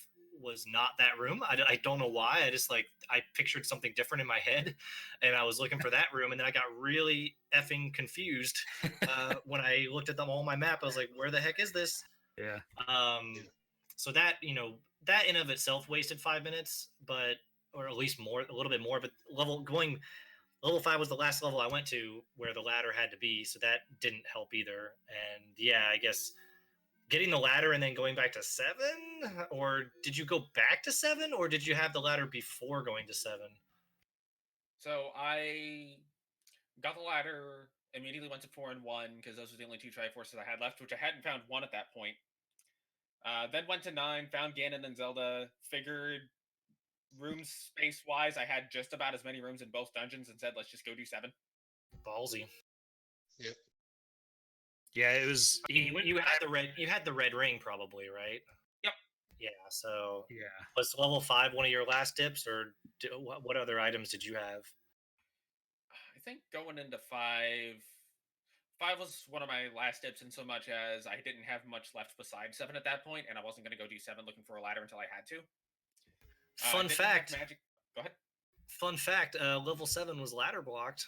was not that room. I don't know why. I pictured something different in my head, and I was looking for that room, and then I got really effing confused when I looked at them all on my map. I was like, where the heck is this? Yeah. So that, that in of itself wasted 5 minutes, or at least more, a little bit more, but level 5 was the last level I went to where the ladder had to be. So that didn't help either. And yeah, I guess getting the ladder and then going back to 7, or did you go back to 7, or did you have the ladder before going to 7? So I got the ladder, immediately went to 4 and 1, because those were the only 2 Triforces I had left, which I hadn't found 1 at that point. Then went to 9, found Ganon and Zelda, figured room space-wise, I had just about as many rooms in both dungeons, and said, let's just go do 7. Ballsy. Yep. Yeah, it was. You had the red ring probably, right? Yep. Yeah. So Yeah. was level 5 one of your last dips, or what other items did you have? I think going into 5 was one of my last dips, in so much as I didn't have much left besides 7 at that point, and I wasn't going to go do 7 looking for a ladder until I had to. Fun fact. Go ahead. Fun fact. Level 7 was ladder blocked.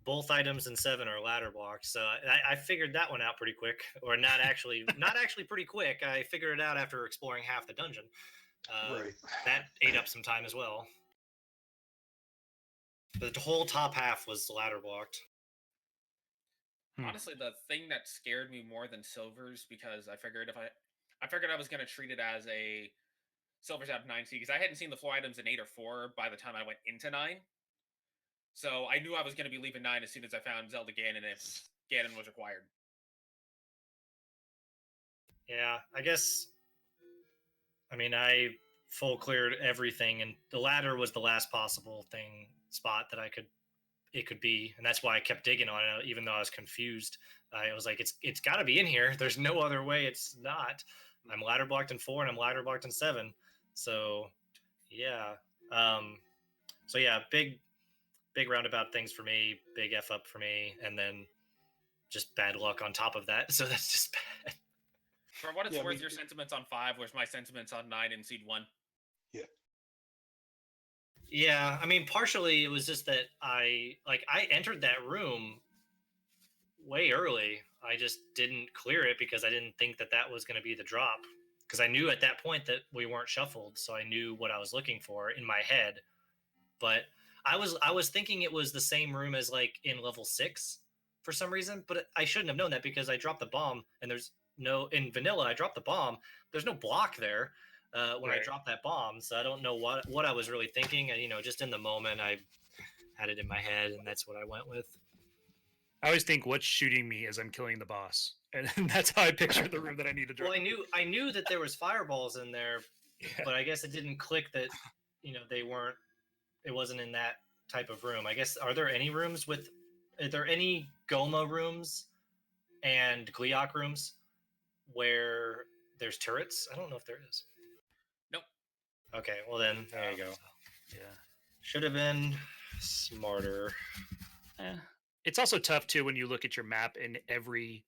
both items in 7 are ladder blocked, so I figured that one out pretty quick, or not actually pretty quick. I figured it out after exploring half the dungeon. Right. That ate up some time as well. The whole top half was ladder blocked. Honestly, the thing that scared me more than silvers, because I figured I was gonna treat it as a silvers out of 9 seed, because I hadn't seen the floor items in 8 or 4 by the time I went into 9. So I knew I was going to be leaving 9 as soon as I found Zelda Ganon if Ganon was required. Yeah, I guess. I mean, I full cleared everything, and the ladder was the last possible spot that it could be, and that's why I kept digging on it, even though I was confused. I was like, it's got to be in here. There's no other way. It's not. I'm ladder blocked in 4, and I'm ladder blocked in 7. So, yeah. So yeah, big roundabout things for me, big F up for me, and then just bad luck on top of that. So that's just bad. For what it's worth, your sentiments on 5 was my sentiments on 9 and seed 1. Yeah. Yeah, I mean, partially it was just that I entered that room way early. I just didn't clear it because I didn't think that was going to be the drop. Because I knew at that point that we weren't shuffled, so I knew what I was looking for in my head. But I was thinking it was the same room as like in level 6 for some reason, but I shouldn't have known that because I dropped the bomb, and there's no, in vanilla I dropped the bomb. There's no block there when I dropped that bomb, so I don't know what I was really thinking. And just in the moment, I had it in my head, and that's what I went with. I always think, what's shooting me as I'm killing the boss, and that's how I picture the room that I need to drop. Well, I knew that there was fireballs in there, but I guess it didn't click that they weren't. It wasn't in that type of room. I guess, are there any Goma rooms and Gliok rooms where there's turrets? I don't know if there is. Nope. Okay, well then, there you go. Yeah. Should have been smarter. It's also tough, too, when you look at your map and every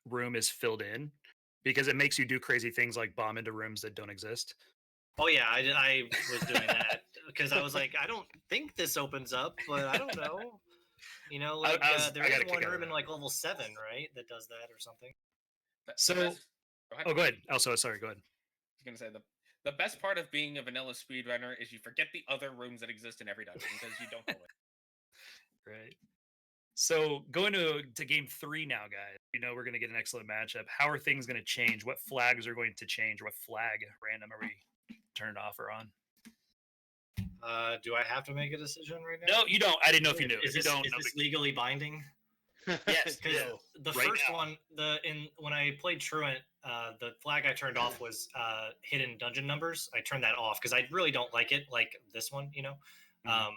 room is filled in, because it makes you do crazy things like bomb into rooms that don't exist. Oh, yeah, I was doing that because I was like, I don't think this opens up, but I don't know. There is one room in like level 7, right, that does that or something. So, go ahead. Also, sorry, go ahead. I was going to say, the best part of being a vanilla speedrunner is you forget the other rooms that exist in every dungeon because you don't know it. Right. So, going to game 3 now, guys. We're going to get an excellent matchup. How are things going to change? What flags are going to change? What flag random are we turning off or on? Do I have to make a decision right now? No, you don't. I didn't know if you knew. Is this legally binding? Yes. The first one, when I played Truant, the flag I turned off was hidden dungeon numbers. I turned that off because I really don't like it, like this one. Mm-hmm.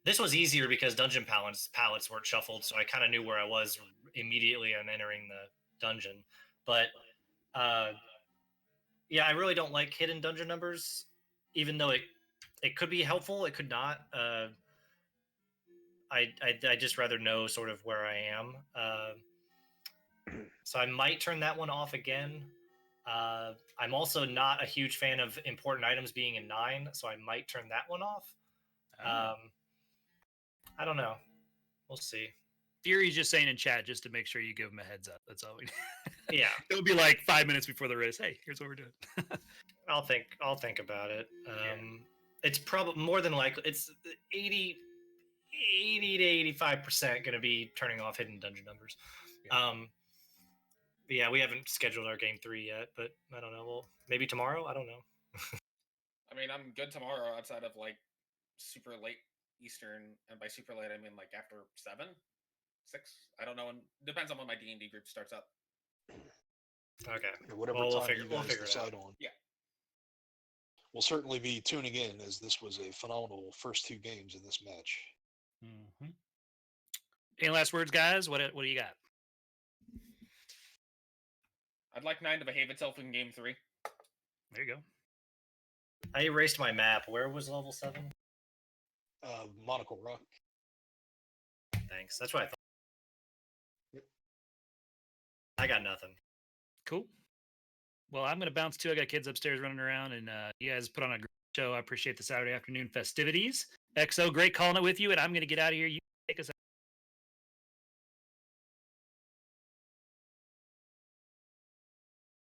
This was easier because dungeon pallets weren't shuffled, so I kind of knew where I was immediately on entering the dungeon. But yeah, I really don't like hidden dungeon numbers, even though it could be helpful. It could not. I just rather know sort of where I am. So I might turn that one off again. I'm also not a huge fan of important items being in 9, so I might turn that one off. I don't know. We'll see. Fury's just saying in chat just to make sure you give him a heads up. That's all we need. Yeah. It'll be like 5 minutes before the race. Hey, here's what we're doing. I'll think about it. It's probably more than likely it's 80 to 85% going to be turning off hidden dungeon numbers. Yeah. We haven't scheduled our game 3 yet, but I don't know. Well, maybe tomorrow. I don't know. I mean, I'm good tomorrow outside of like super late Eastern, and by super late I mean like after 7, 6. I don't know. And depends on when my D&D group starts up. Okay. Whatever we'll time figure you guys decide it out. on. Yeah. We'll certainly be tuning in, as this was a phenomenal first 2 games in this match. Mm-hmm. Any last words, guys? What do you got? I'd like 9 to behave itself in game 3. There you go. I erased my map. Where was level 7? Monocle Rock. Thanks. That's what I thought. Yep. I got nothing. Cool. Well, I'm going to bounce too. I got kids upstairs running around, and you guys put on a great show. I appreciate the Saturday afternoon festivities. XO, great calling it with you, and I'm going to get out of here. You take us out.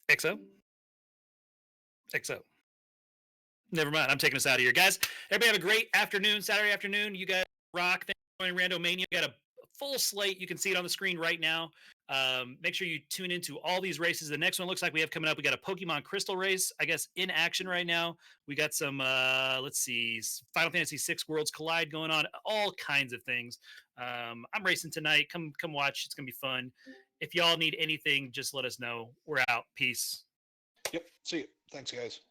XO? XO. Never mind. I'm taking us out of here. Guys, everybody have a great afternoon, Saturday afternoon. You guys rock. Thanks for joining Randomania. We got a full slate. You can see it on the screen right now. Make sure you tune into all these races. The next one looks like we have coming up. We got a Pokemon Crystal race, I guess, in action right now. We got some, let's see, Final Fantasy VI Worlds Collide going on. All kinds of things. I'm racing tonight. Come watch. It's going to be fun. If y'all need anything, just let us know. We're out. Peace. Yep. See you. Thanks, guys.